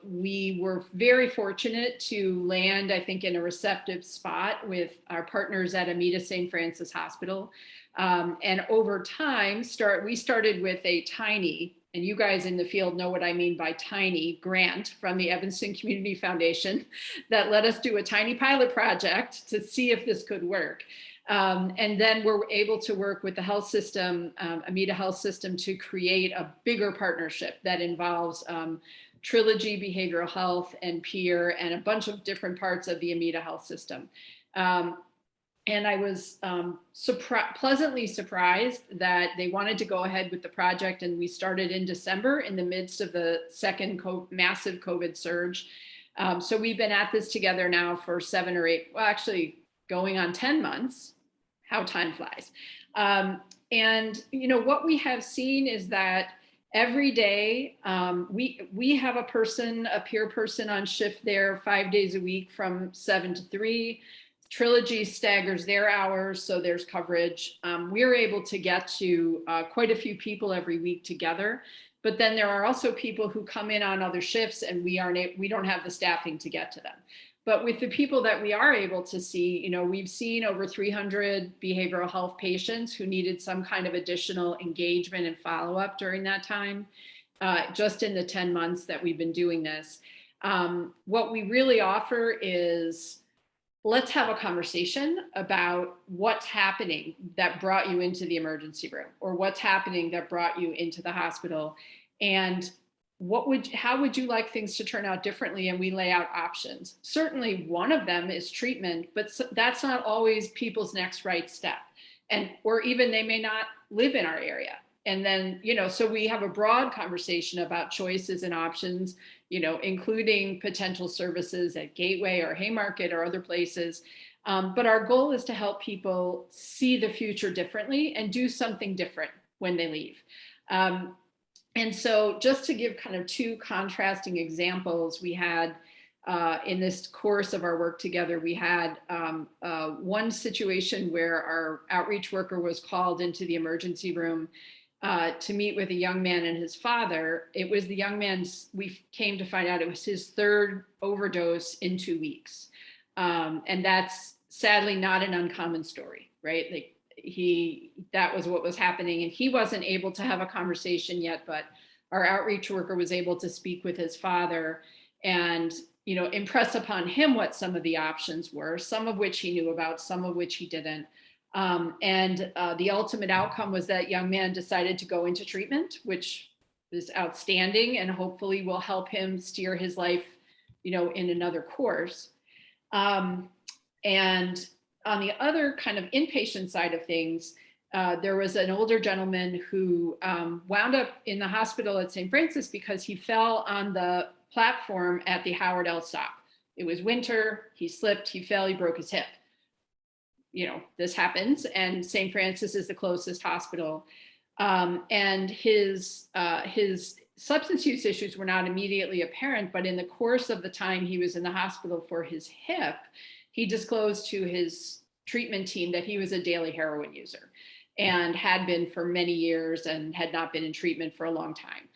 we were very fortunate to land, I think, in a receptive spot with our partners at Amita St. Francis Hospital. And over time, we started with a tiny, and you guys in the field know what I mean by tiny, grant from the Evanston Community Foundation that let us do a tiny pilot project to see if this could work. And then we're able to work with the health system, Amita Health System, to create a bigger partnership that involves Trilogy Behavioral Health and Peer and a bunch of different parts of the Amita Health System. And I was pleasantly surprised that they wanted to go ahead with the project, and we started in December in the midst of the second massive COVID surge. So we've been at this together now for 7 or 8, well, actually going on 10 months. How time flies. And what we have seen is that every day we have a peer person on shift there 5 days a week from 7 to 3. Trilogy staggers their hours, so there's coverage. We're able to get to quite a few people every week together, but then there are also people who come in on other shifts, and we don't have the staffing to get to them. But with the people that we are able to see, we've seen over 300 behavioral health patients who needed some kind of additional engagement and follow-up during that time, just in the 10 months that we've been doing this. What we really offer is, let's have a conversation about what's happening that brought you into the emergency room, or what's happening that brought you into the hospital, and how would you like things to turn out differently? And we lay out options. Certainly one of them is treatment, but that's not always people's next right step. Or even they may not live in our area. And then, so we have a broad conversation about choices and options, including potential services at Gateway or Haymarket or other places. But our goal is to help people see the future differently and do something different when they leave. And so just to give kind of two contrasting examples, we had in this course of our work together, we had one situation where our outreach worker was called into the emergency room to meet with a young man and his father. It was the young man's, we came to find out it was his third overdose in 2 weeks. And that's sadly not an uncommon story, right? That was what was happening, and he wasn't able to have a conversation yet, but our outreach worker was able to speak with his father and impress upon him what some of the options were, some of which he knew about, some of which he didn't. And the ultimate outcome was that young man decided to go into treatment, which is outstanding and hopefully will help him steer his life in another course. And on the other kind of inpatient side of things, there was an older gentleman who wound up in the hospital at St. Francis because he fell on the platform at the Howard L stop. It was winter, he slipped, he fell, he broke his hip. You know, this happens, and St. Francis is the closest hospital. And his substance use issues were not immediately apparent, but in the course of the time he was in the hospital for his hip, he disclosed to his treatment team that he was a daily heroin user and had been for many years and had not been in treatment for a long time.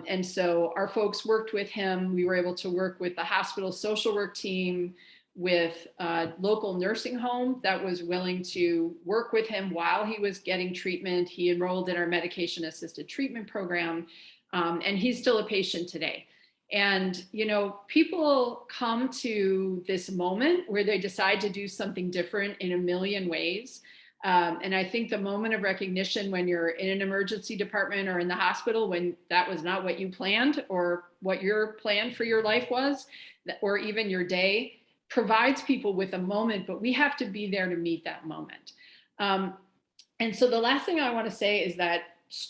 And so our folks worked with him. We were able to work with the hospital social work team, with a local nursing home that was willing to work with him while he was getting treatment. He enrolled in our medication assisted treatment program, and he's still a patient today. And, you know, people come to this moment where they decide to do something different in a million ways. And I think the moment of recognition when you're in an emergency department or in the hospital, when that was not what you planned or what your plan for your life was, or even your day, provides people with a moment, but we have to be there to meet that moment. And so the last thing I want to say is that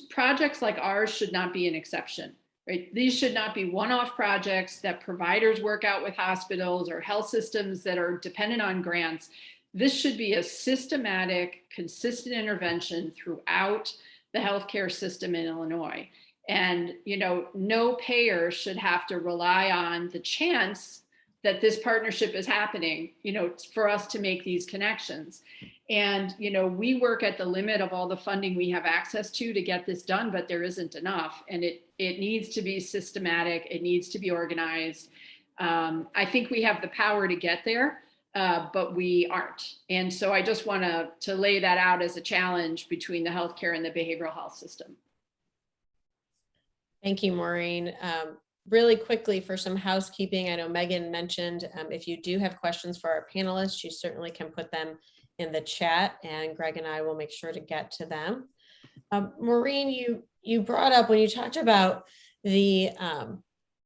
projects like ours should not be an exception, right? These should not be one-off projects that providers work out with hospitals or health systems that are dependent on grants. This should be a systematic, consistent intervention throughout the healthcare system in Illinois. And, you know, no payer should have to rely on the chance that this partnership is happening, you know, for us to make these connections. And, you know, we work at the limit of all the funding we have access to get this done, but there isn't enough. And it needs to be systematic. It needs to be organized. I think we have the power to get there, but we aren't. And so I just want to lay that out as a challenge between the healthcare and the behavioral health system. Thank you, Maureen. Really quickly for some housekeeping, I know Megan mentioned if you do have questions for our panelists, you certainly can put them in the chat, and Greg and I will make sure to get to them. Maureen, you brought up when you talked about the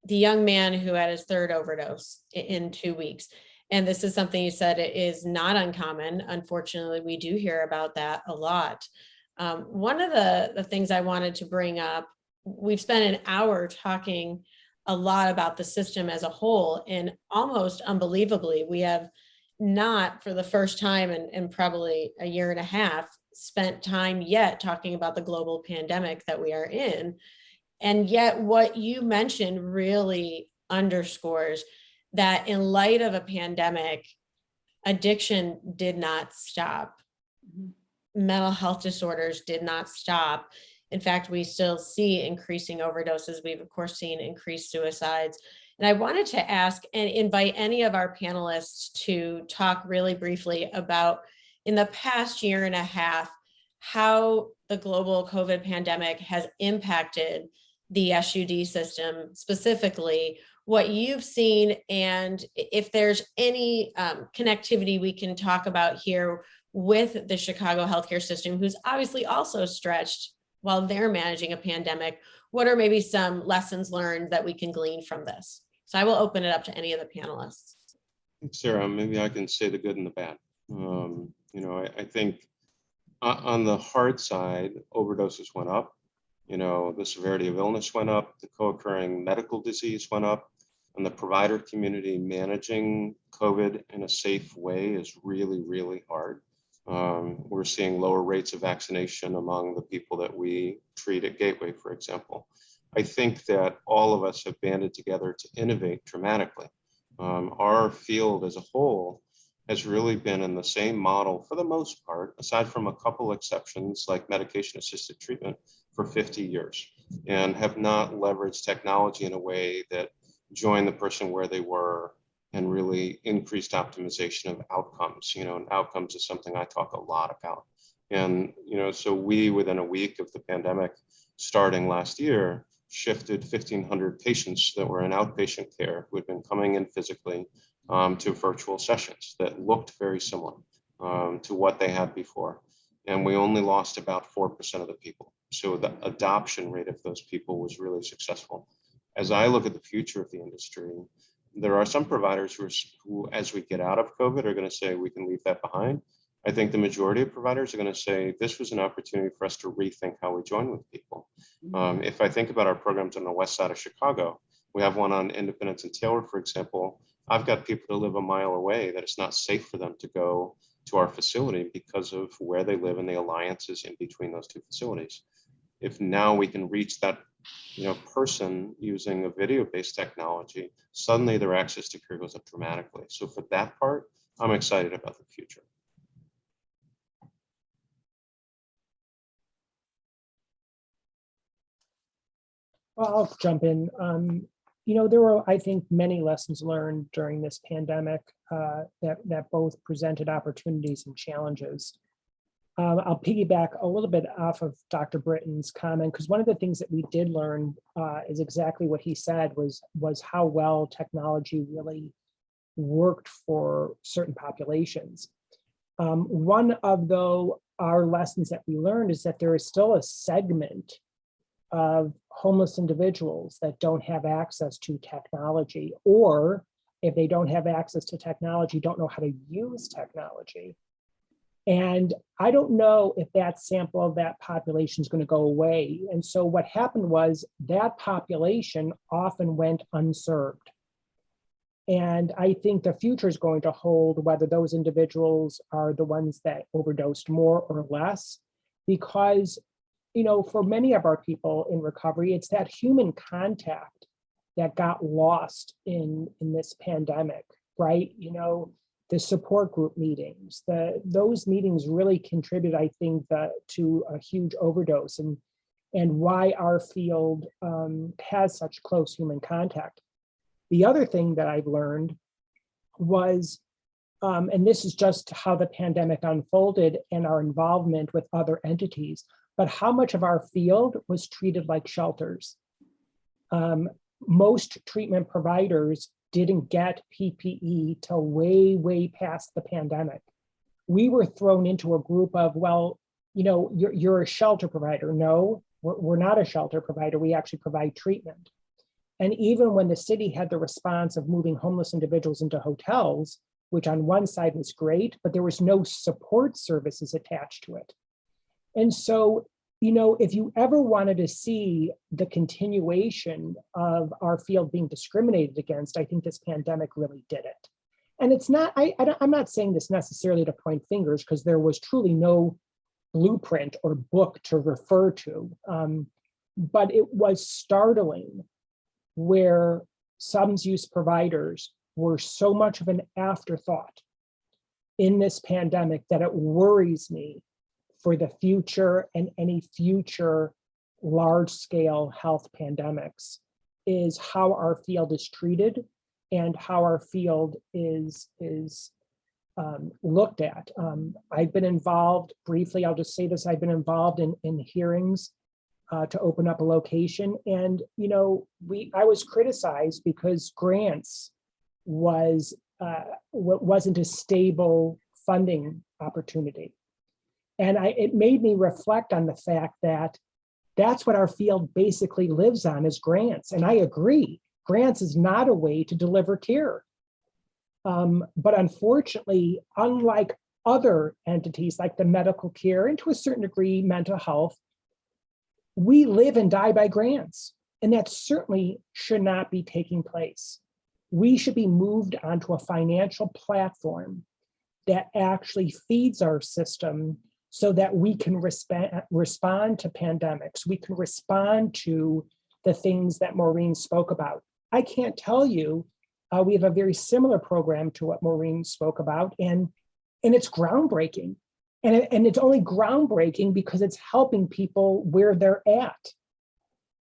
young man who had his third overdose in 2 weeks. And this is something you said it is not uncommon. Unfortunately, we do hear about that a lot. One of the things I wanted to bring up, we've spent an hour talking a lot about the system as a whole, and almost unbelievably, we have not, for the first time in probably a year and a half, spent time yet talking about the global pandemic that we are in. And yet what you mentioned really underscores that in light of a pandemic, addiction did not stop. Mental health disorders did not stop. In fact, we still see increasing overdoses. We've, of course, seen increased suicides. And I wanted to ask and invite any of our panelists to talk really briefly about, in the past year and a half, how the global COVID pandemic has impacted the SUD system, specifically what you've seen, and if there's any connectivity we can talk about here with the Chicago healthcare system, who's obviously also stretched while they're managing a pandemic. What are maybe some lessons learned that we can glean from this? So I will open it up to any of the panelists. Sarah, maybe I can say the good and the bad. You know, I think on the hard side, overdoses went up. You know, the severity of illness went up, the co-occurring medical disease went up, and the provider community managing COVID in a safe way is really, really hard. We're seeing lower rates of vaccination among the people that we treat at Gateway, for example. I think that all of us have banded together to innovate dramatically. Our field as a whole has really been in the same model for the most part, aside from a couple exceptions like medication assisted treatment, for 50 years, and have not leveraged technology in a way that joined the person where they were and really increased optimization of outcomes. You know, and outcomes is something I talk a lot about. And, you know, so we, within a week of the pandemic starting last year, shifted 1,500 patients that were in outpatient care who had been coming in physically to virtual sessions that looked very similar to what they had before. And we only lost about 4% of the people. So the adoption rate of those people was really successful. As I look at the future of the industry, there are some providers who, as we get out of COVID, are going to say we can leave that behind. I think the majority of providers are going to say this was an opportunity for us to rethink how we join with people. If I think about our programs on the west side of Chicago, We have one on Independence and Taylor, for example. I've got people that live a mile away that it's not safe for them to go to our facility because of where they live and the alliances in between those two facilities. If now we can reach that person using a video-based technology, suddenly their access to care goes up dramatically. So for that part, I'm excited about the future. Well, I'll jump in. There were, I think, many lessons learned during this pandemic that both presented opportunities and challenges. I'll piggyback a little bit off of Dr. Britton's comment, because one of the things that we did learn is exactly what he said was how well technology really worked for certain populations. One of our lessons that we learned is that there is still a segment of homeless individuals that don't have access to technology, or if they don't have access to technology, don't know how to use technology. And I don't know if that sample of that population is going to go away. And so what happened was that population often went unserved. And I think the future is going to hold whether those individuals are the ones that overdosed more or less, because for many of our people in recovery, it's that human contact that got lost in this pandemic, right? The support group meetings, those meetings really contribute, I think, to a huge overdose and why our field has such close human contact. The other thing that I've learned was, and this is just how the pandemic unfolded and our involvement with other entities, but how much of our field was treated like shelters. Most treatment providers didn't get PPE till way, way past the pandemic. We were thrown into a group of, well, you're a shelter provider. No, we're not a shelter provider. We actually provide treatment. And even when the city had the response of moving homeless individuals into hotels, which on one side was great, but there was no support services attached to it. And so, if you ever wanted to see the continuation of our field being discriminated against, I think this pandemic really did it. And it's not, I'm not saying this necessarily to point fingers, because there was truly no blueprint or book to refer to. But it was startling where substance use providers were so much of an afterthought in this pandemic that it worries me for the future and any future large-scale health pandemics, is how our field is treated and how our field is looked at. I've been involved, briefly, I'll just say this, I've been involved in hearings to open up a location. And, I was criticized because grants wasn't a stable funding opportunity. And it made me reflect on the fact that that's what our field basically lives on, is grants. And I agree, grants is not a way to deliver care. But unfortunately, unlike other entities like the medical care and to a certain degree mental health, we live and die by grants. And that certainly should not be taking place. We should be moved onto a financial platform that actually feeds our system so that we can respond to pandemics. We can respond to the things that Maureen spoke about. I can't tell you, we have a very similar program to what Maureen spoke about, and it's groundbreaking. And it's only groundbreaking because it's helping people where they're at.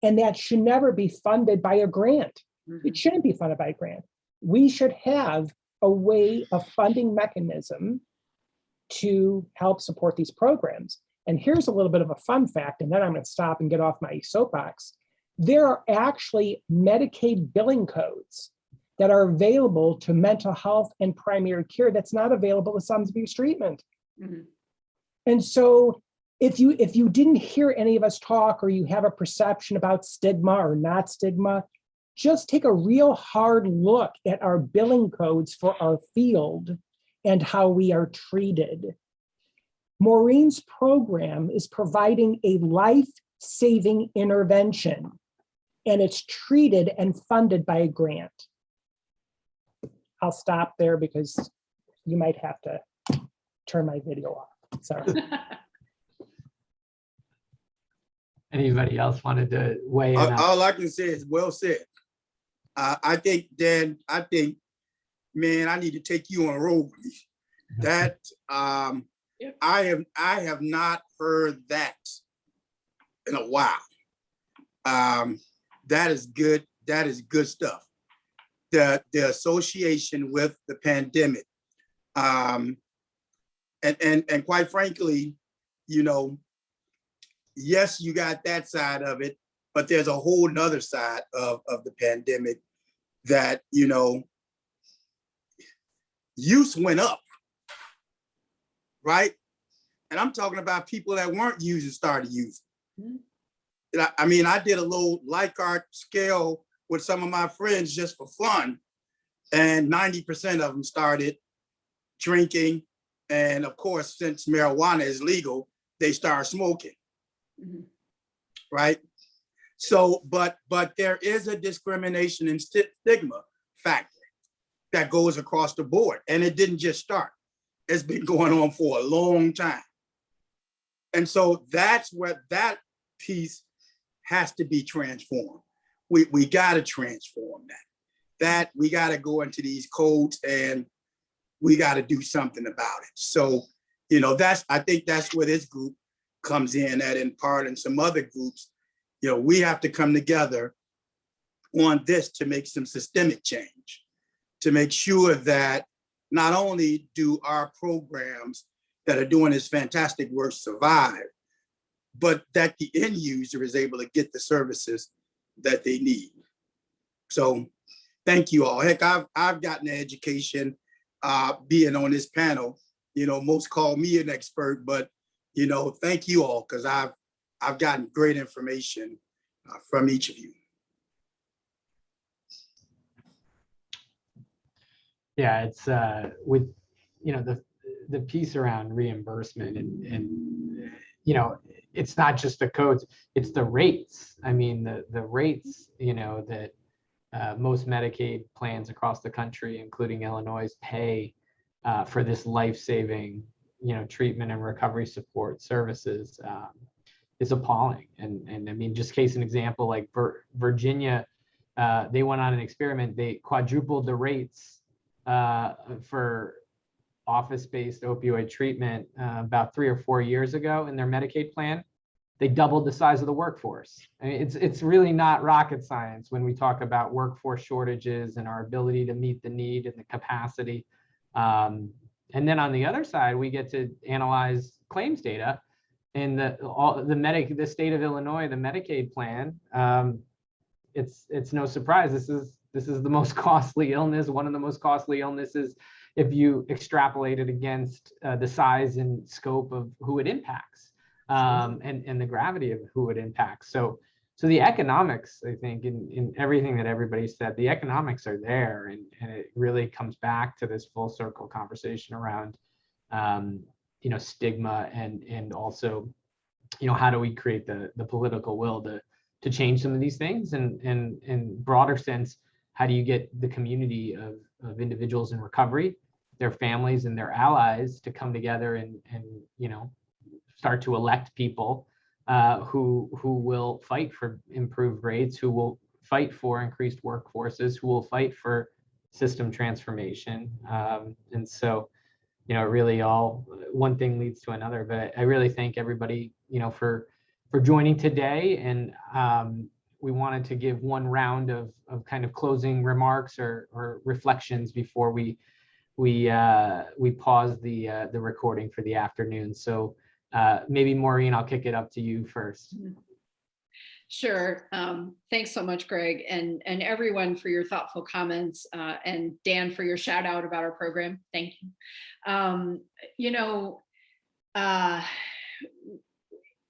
And that should never be funded by a grant. Mm-hmm. It shouldn't be funded by a grant. We should have a way, a funding mechanism to help support these programs. And here's a little bit of a fun fact, and then I'm going to stop and get off my soapbox. There are actually Medicaid billing codes that are available to mental health and primary care that's not available to substance abuse treatment. Mm-hmm. And so if you didn't hear any of us talk, or you have a perception about stigma or not stigma, just take a real hard look at our billing codes for our field and how we are treated. Maureen's program is providing a life-saving intervention. and it's treated and funded by a grant. I'll stop there because you might have to turn my video off. Sorry. Anybody else wanted to weigh in? All I can say is well said. I think, Dan, man, I need to take you on a road with me. That Yep. I have not heard that in a while. That is good. That is good stuff. The association with the pandemic, and quite frankly, you know, yes, you got that side of it, but there's a whole nother side of the pandemic that, you know, use went up, right? And I'm talking about people that weren't using started using. Mm-hmm. I mean, I did a little Likert scale with some of my friends just for fun, and 90% of them started drinking. And of course, since marijuana is legal, they start smoking. Mm-hmm. Right? So, but there is a discrimination and stigma factor that goes across the board. And it didn't just start. It's been going on for a long time. And so that's where that piece has to be transformed. We got to transform that we got to go into these codes and we got to do something about it. So, you know, I think that's where this group comes in at, in part, and some other groups. You know, we have to come together on this to make some systemic change, to make sure that not only do our programs that are doing this fantastic work survive, but that the end user is able to get the services that they need. So thank you all. Heck, I've gotten an education being on this panel. You know, most call me an expert, but you know, thank you all, because I've gotten great information from each of you. Yeah, it's with, you know, the piece around reimbursement and you know, it's not just the codes, it's the rates. I mean, the rates, you know, that most Medicaid plans across the country, including Illinois, pay for this life-saving, you know, treatment and recovery support services is appalling. And I mean, just case an example, like Virginia, they went on an experiment. They quadrupled the rates for office-based opioid treatment about 3 or 4 years ago in their Medicaid plan. They doubled the size of the workforce. I mean, it's really not rocket science when we talk about workforce shortages and our ability to meet the need and the capacity. And then on the other side, we get to analyze claims data in the state of Illinois, the Medicaid plan. It's no surprise. This is the most costly illness, one of the most costly illnesses, if you extrapolate it against the size and scope of who it impacts, and the gravity of who it impacts. So the economics, I think, in everything that everybody said, the economics are there, and it really comes back to this full circle conversation around, you know, stigma and also, you know, how do we create the political will to change some of these things, and in broader sense, how do you get the community of individuals in recovery, their families and their allies to come together and you know, start to elect people who will fight for improved rates, who will fight for increased workforces, who will fight for system transformation. And so, you know, really all one thing leads to another. But I really thank everybody, you know, for joining today. And we wanted to give one round of kind of closing remarks or reflections before we pause the recording for the afternoon. So maybe Maureen, I'll kick it up to you first. Sure. Thanks so much, Greg, and everyone for your thoughtful comments, and Dan for your shout out about our program. Thank you. You know,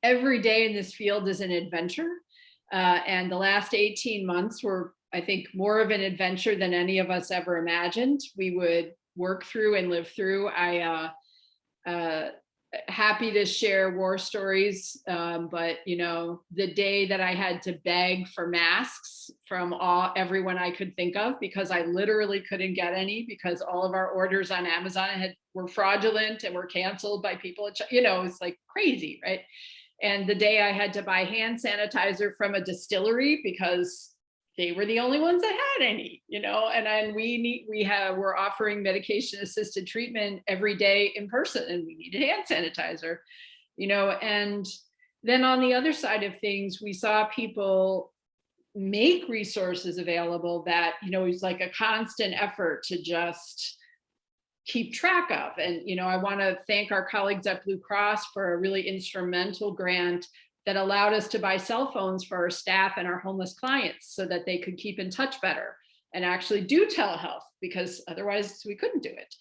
every day in this field is an adventure, and the last 18 months were, I think, more of an adventure than any of us ever imagined we would work through and live through. happy to share war stories, but the day that I had to beg for masks from everyone I could think of, because I literally couldn't get any because all of our orders on Amazon were fraudulent and were canceled by people. It's like crazy, right? And the day I had to buy hand sanitizer from a distillery because they were the only ones that had any, and then we're offering medication assisted treatment every day in person, and we needed hand sanitizer, and then on the other side of things, we saw people make resources available that, it's like a constant effort to just keep track of. And, I want to thank our colleagues at Blue Cross for a really instrumental grant that allowed us to buy cell phones for our staff and our homeless clients so that they could keep in touch better and actually do telehealth, because otherwise we couldn't do it.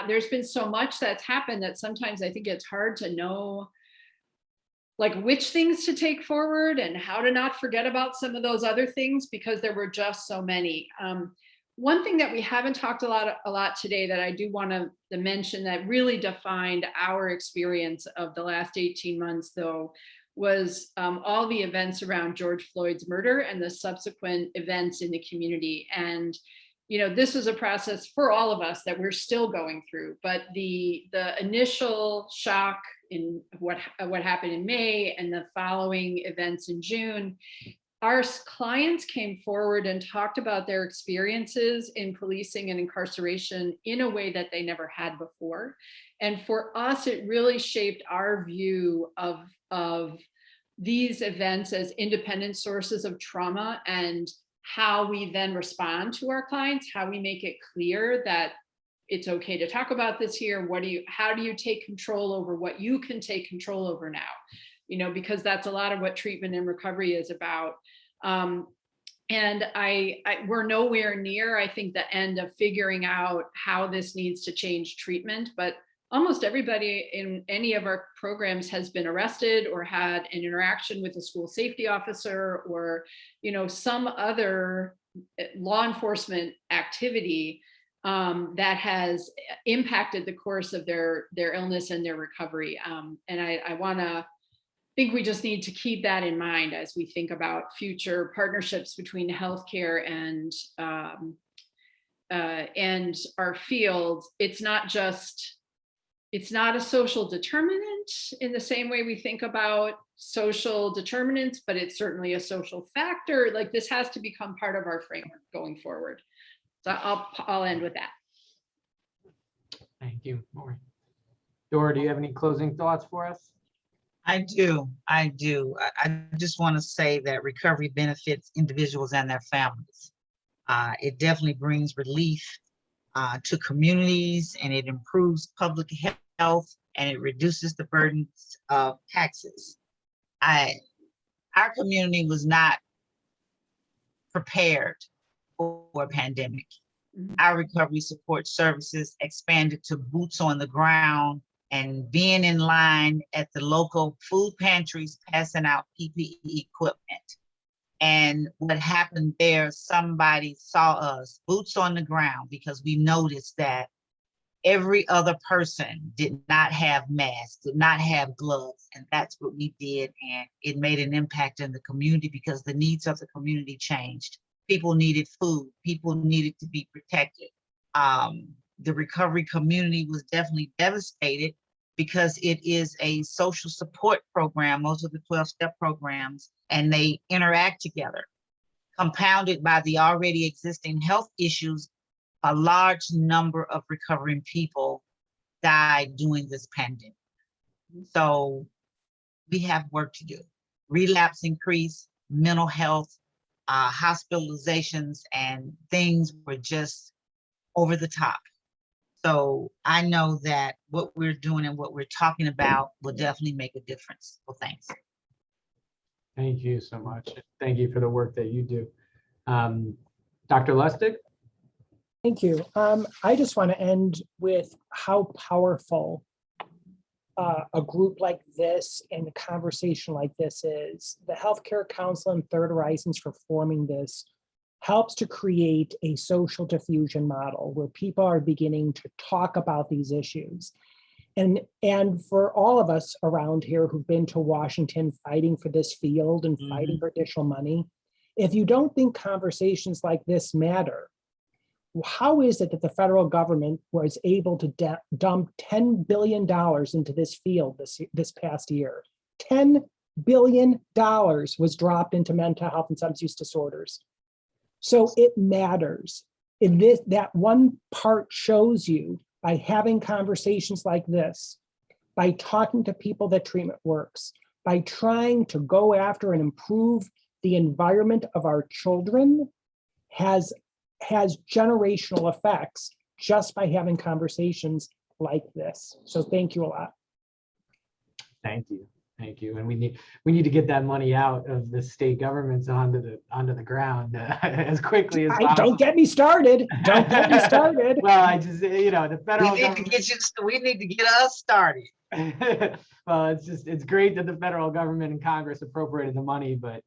There's been so much that's happened that sometimes I think it's hard to know like which things to take forward and how to not forget about some of those other things, because there were just so many. One thing that we haven't talked a lot today that I do want to mention that really defined our experience of the last 18 months, though, was all the events around George Floyd's murder and the subsequent events in the community. And this was a process for all of us that we're still going through. But the initial shock in what happened in May and the following events in June, our clients came forward and talked about their experiences in policing and incarceration in a way that they never had before. And for us, it really shaped our view of these events as independent sources of trauma, and how we then respond to our clients, how we make it clear that it's okay to talk about this here. How do you take control over what you can take control over now? Because that's a lot of what treatment and recovery is about. And we're nowhere near, I think, the end of figuring out how this needs to change treatment, but almost everybody in any of our programs has been arrested or had an interaction with a school safety officer or, some other law enforcement activity that has impacted the course of their illness and their recovery. And I think we just need to keep that in mind as we think about future partnerships between healthcare and our field. It's not a social determinant in the same way we think about social determinants, but it's certainly a social factor. Like, this has to become part of our framework going forward. So I'll end with that. Thank you, Maureen. Dora, do you have any closing thoughts for us? I do. I just want to say that recovery benefits individuals and their families. It definitely brings relief to communities, and it improves public health, and it reduces the burdens of taxes. Our community was not prepared for a pandemic. Our recovery support services expanded to boots on the ground and being in line at the local food pantries, passing out PPE equipment. And what happened there, somebody saw us boots on the ground, because we noticed that every other person did not have masks, did not have gloves. And that's what we did. And it made an impact in the community because the needs of the community changed. People needed food. People needed to be protected. The recovery community was definitely devastated because it is a social support program. Those are the 12-step programs, and they interact together. Compounded by the already existing health issues, a large number of recovering people died during this pandemic. So we have work to do. Relapse increased, mental health, hospitalizations, and things were just over the top. So I know that what we're doing and what we're talking about will definitely make a difference. Well, thanks. Thank you so much. Thank you for the work that you do. Dr. Lustig? Thank you. I just want to end with how powerful a group like this and a conversation like this is. The Healthcare Council and Third Horizons for forming this helps to create a social diffusion model where people are beginning to talk about these issues. And for all of us around here who've been to Washington fighting for this field and fighting for additional money, if you don't think conversations like this matter, how is it that the federal government was able to dump $10 billion into this field this past year? $10 billion was dropped into mental health and substance use disorders. So it matters. That one part shows you by having conversations like this, by talking to people that treatment works, by trying to go after and improve the environment of our children has generational effects just by having conversations like this. So thank you a lot. Thank you. Thank you. And we need to get that money out of the state governments onto the ground as quickly as possible. Don't get me started. Don't get me started. Well, I just, the federal We need to get us started. Well, it's great that the federal government and Congress appropriated the money, but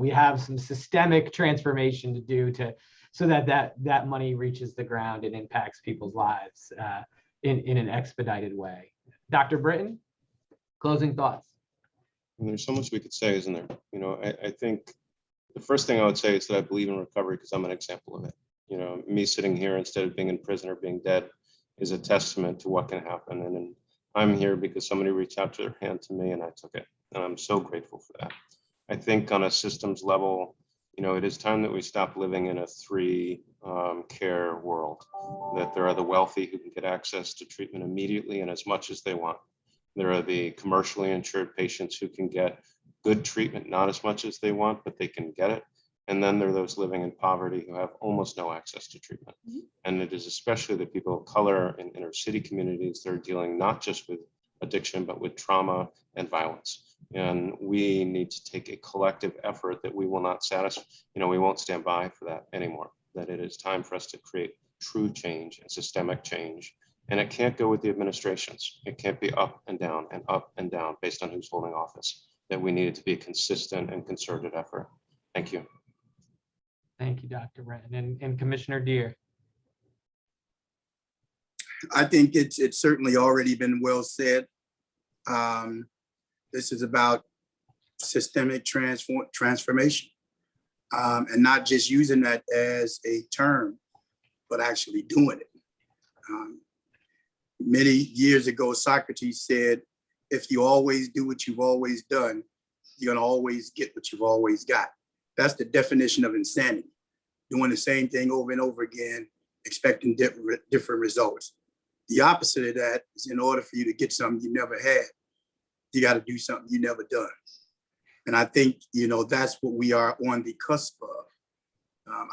we have some systemic transformation to do so that money reaches the ground and impacts people's lives in an expedited way. Dr. Britton, closing thoughts. And there's so much we could say, isn't there? I think the first thing I would say is that I believe in recovery because I'm an example of it. Me sitting here instead of being in prison or being dead is a testament to what can happen. And I'm here because somebody reached out to their hand to me and I took it. And I'm so grateful for that. I think on a systems level, it is time that we stop living in a care world, that there are the wealthy who can get access to treatment immediately and as much as they want. There are the commercially insured patients who can get good treatment, not as much as they want, but they can get it. And then there are those living in poverty who have almost no access to treatment. And it is especially the people of color in inner city communities that are dealing not just with addiction, but with trauma and violence. And we need to take a collective effort that we will not satisfy, we won't stand by for that anymore, that it is time for us to create true change and systemic change. And it can't go with the administrations. It can't be up and down based on who's holding office, that we need it to be a consistent and concerted effort. Thank you. Thank you, Dr. Britton. And Commissioner Deere. I think it's certainly already been well said. This is about systemic transformation and not just using that as a term, but actually doing it. Many years ago, Socrates said, if you always do what you've always done, you're gonna always get what you've always got. That's the definition of insanity. Doing the same thing over and over again, expecting different results. The opposite of that is, in order for you to get something you never had, you got to do something you never done. And I think, that's what we are on the cusp of.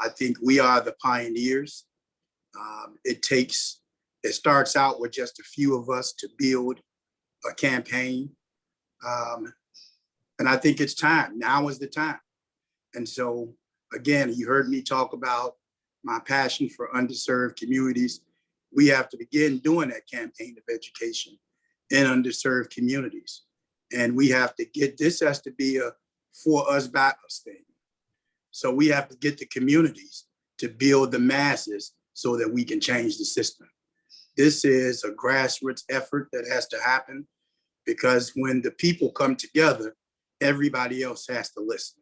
I think we are the pioneers. It starts out with just a few of us to build a campaign. And I think it's time. Now is the time. And so, again, you heard me talk about my passion for underserved communities. We have to begin doing that campaign of education in underserved communities. And we have to this has to be a for us, by us thing. So we have to get the communities to build the masses so that we can change the system. This is a grassroots effort that has to happen because when the people come together, everybody else has to listen.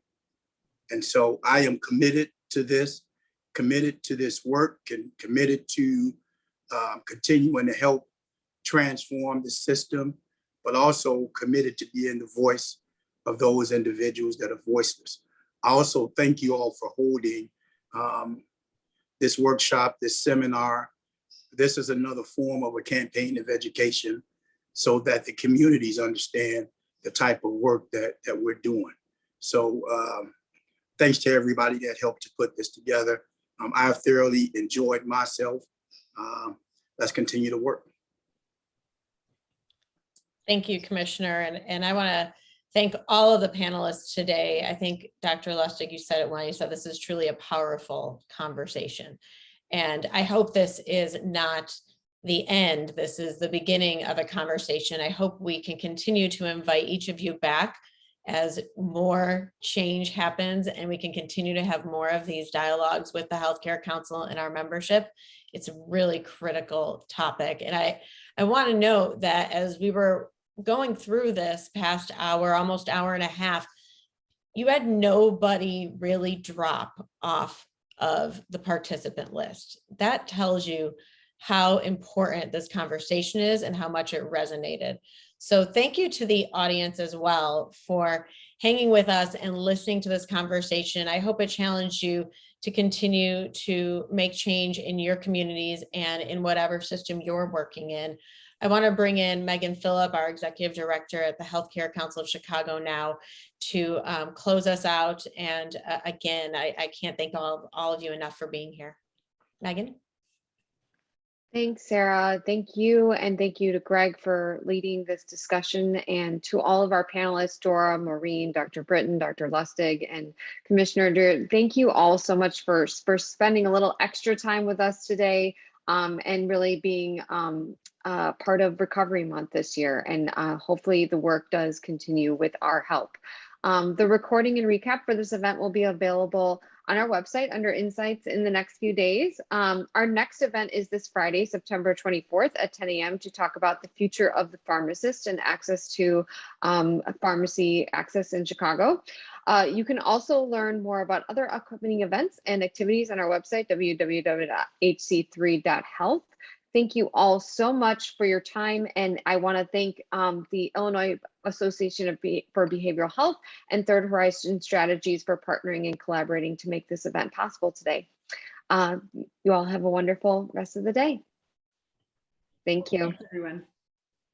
And so I am committed to this work and committed to continuing to help transform the system, but also committed to being the voice of those individuals that are voiceless. I also thank you all for holding this workshop, this seminar. This is another form of a campaign of education so that the communities understand the type of work that we're doing. So thanks to everybody that helped to put this together. I've thoroughly enjoyed myself. Let's continue to work. Thank you, Commissioner. And I want to thank all of the panelists today. I think, Dr. Lustig, you said it when you said this is truly a powerful conversation. And I hope this is not the end. This is the beginning of a conversation. I hope we can continue to invite each of you back as more change happens and we can continue to have more of these dialogues with the Healthcare Council and our membership. It's a really critical topic. And I want to note that as we were going through this past hour, almost hour and a half, you had nobody really drop off of the participant list. That tells you how important this conversation is and how much it resonated. So thank you to the audience as well for hanging with us and listening to this conversation. I hope it challenged you to continue to make change in your communities and in whatever system you're working in. I want to bring in Megan Phillip, our Executive Director at the Healthcare Council of Chicago now to close us out. And again, I can't thank all of you enough for being here. Megan? Thanks, Sarah. Thank you. And thank you to Greg for leading this discussion, and to all of our panelists, Dora, Maureen, Dr. Britton, Dr. Lustig, and Commissioner Deere. Thank you all so much for spending a little extra time with us today, and really being part of Recovery Month this year. And hopefully the work does continue with our help. The recording and recap for this event will be available on our website under Insights in the next few days. Our next event is this Friday, September 24th at 10 a.m. to talk about the future of the pharmacist and access to pharmacy access in Chicago. You can also learn more about other upcoming events and activities on our website, www.hc3.health. Thank you all so much for your time. And I want to thank the Illinois Association for Behavioral Health and Third Horizon Strategies for partnering and collaborating to make this event possible today. You all have a wonderful rest of the day. Thank you. Thanks, everyone.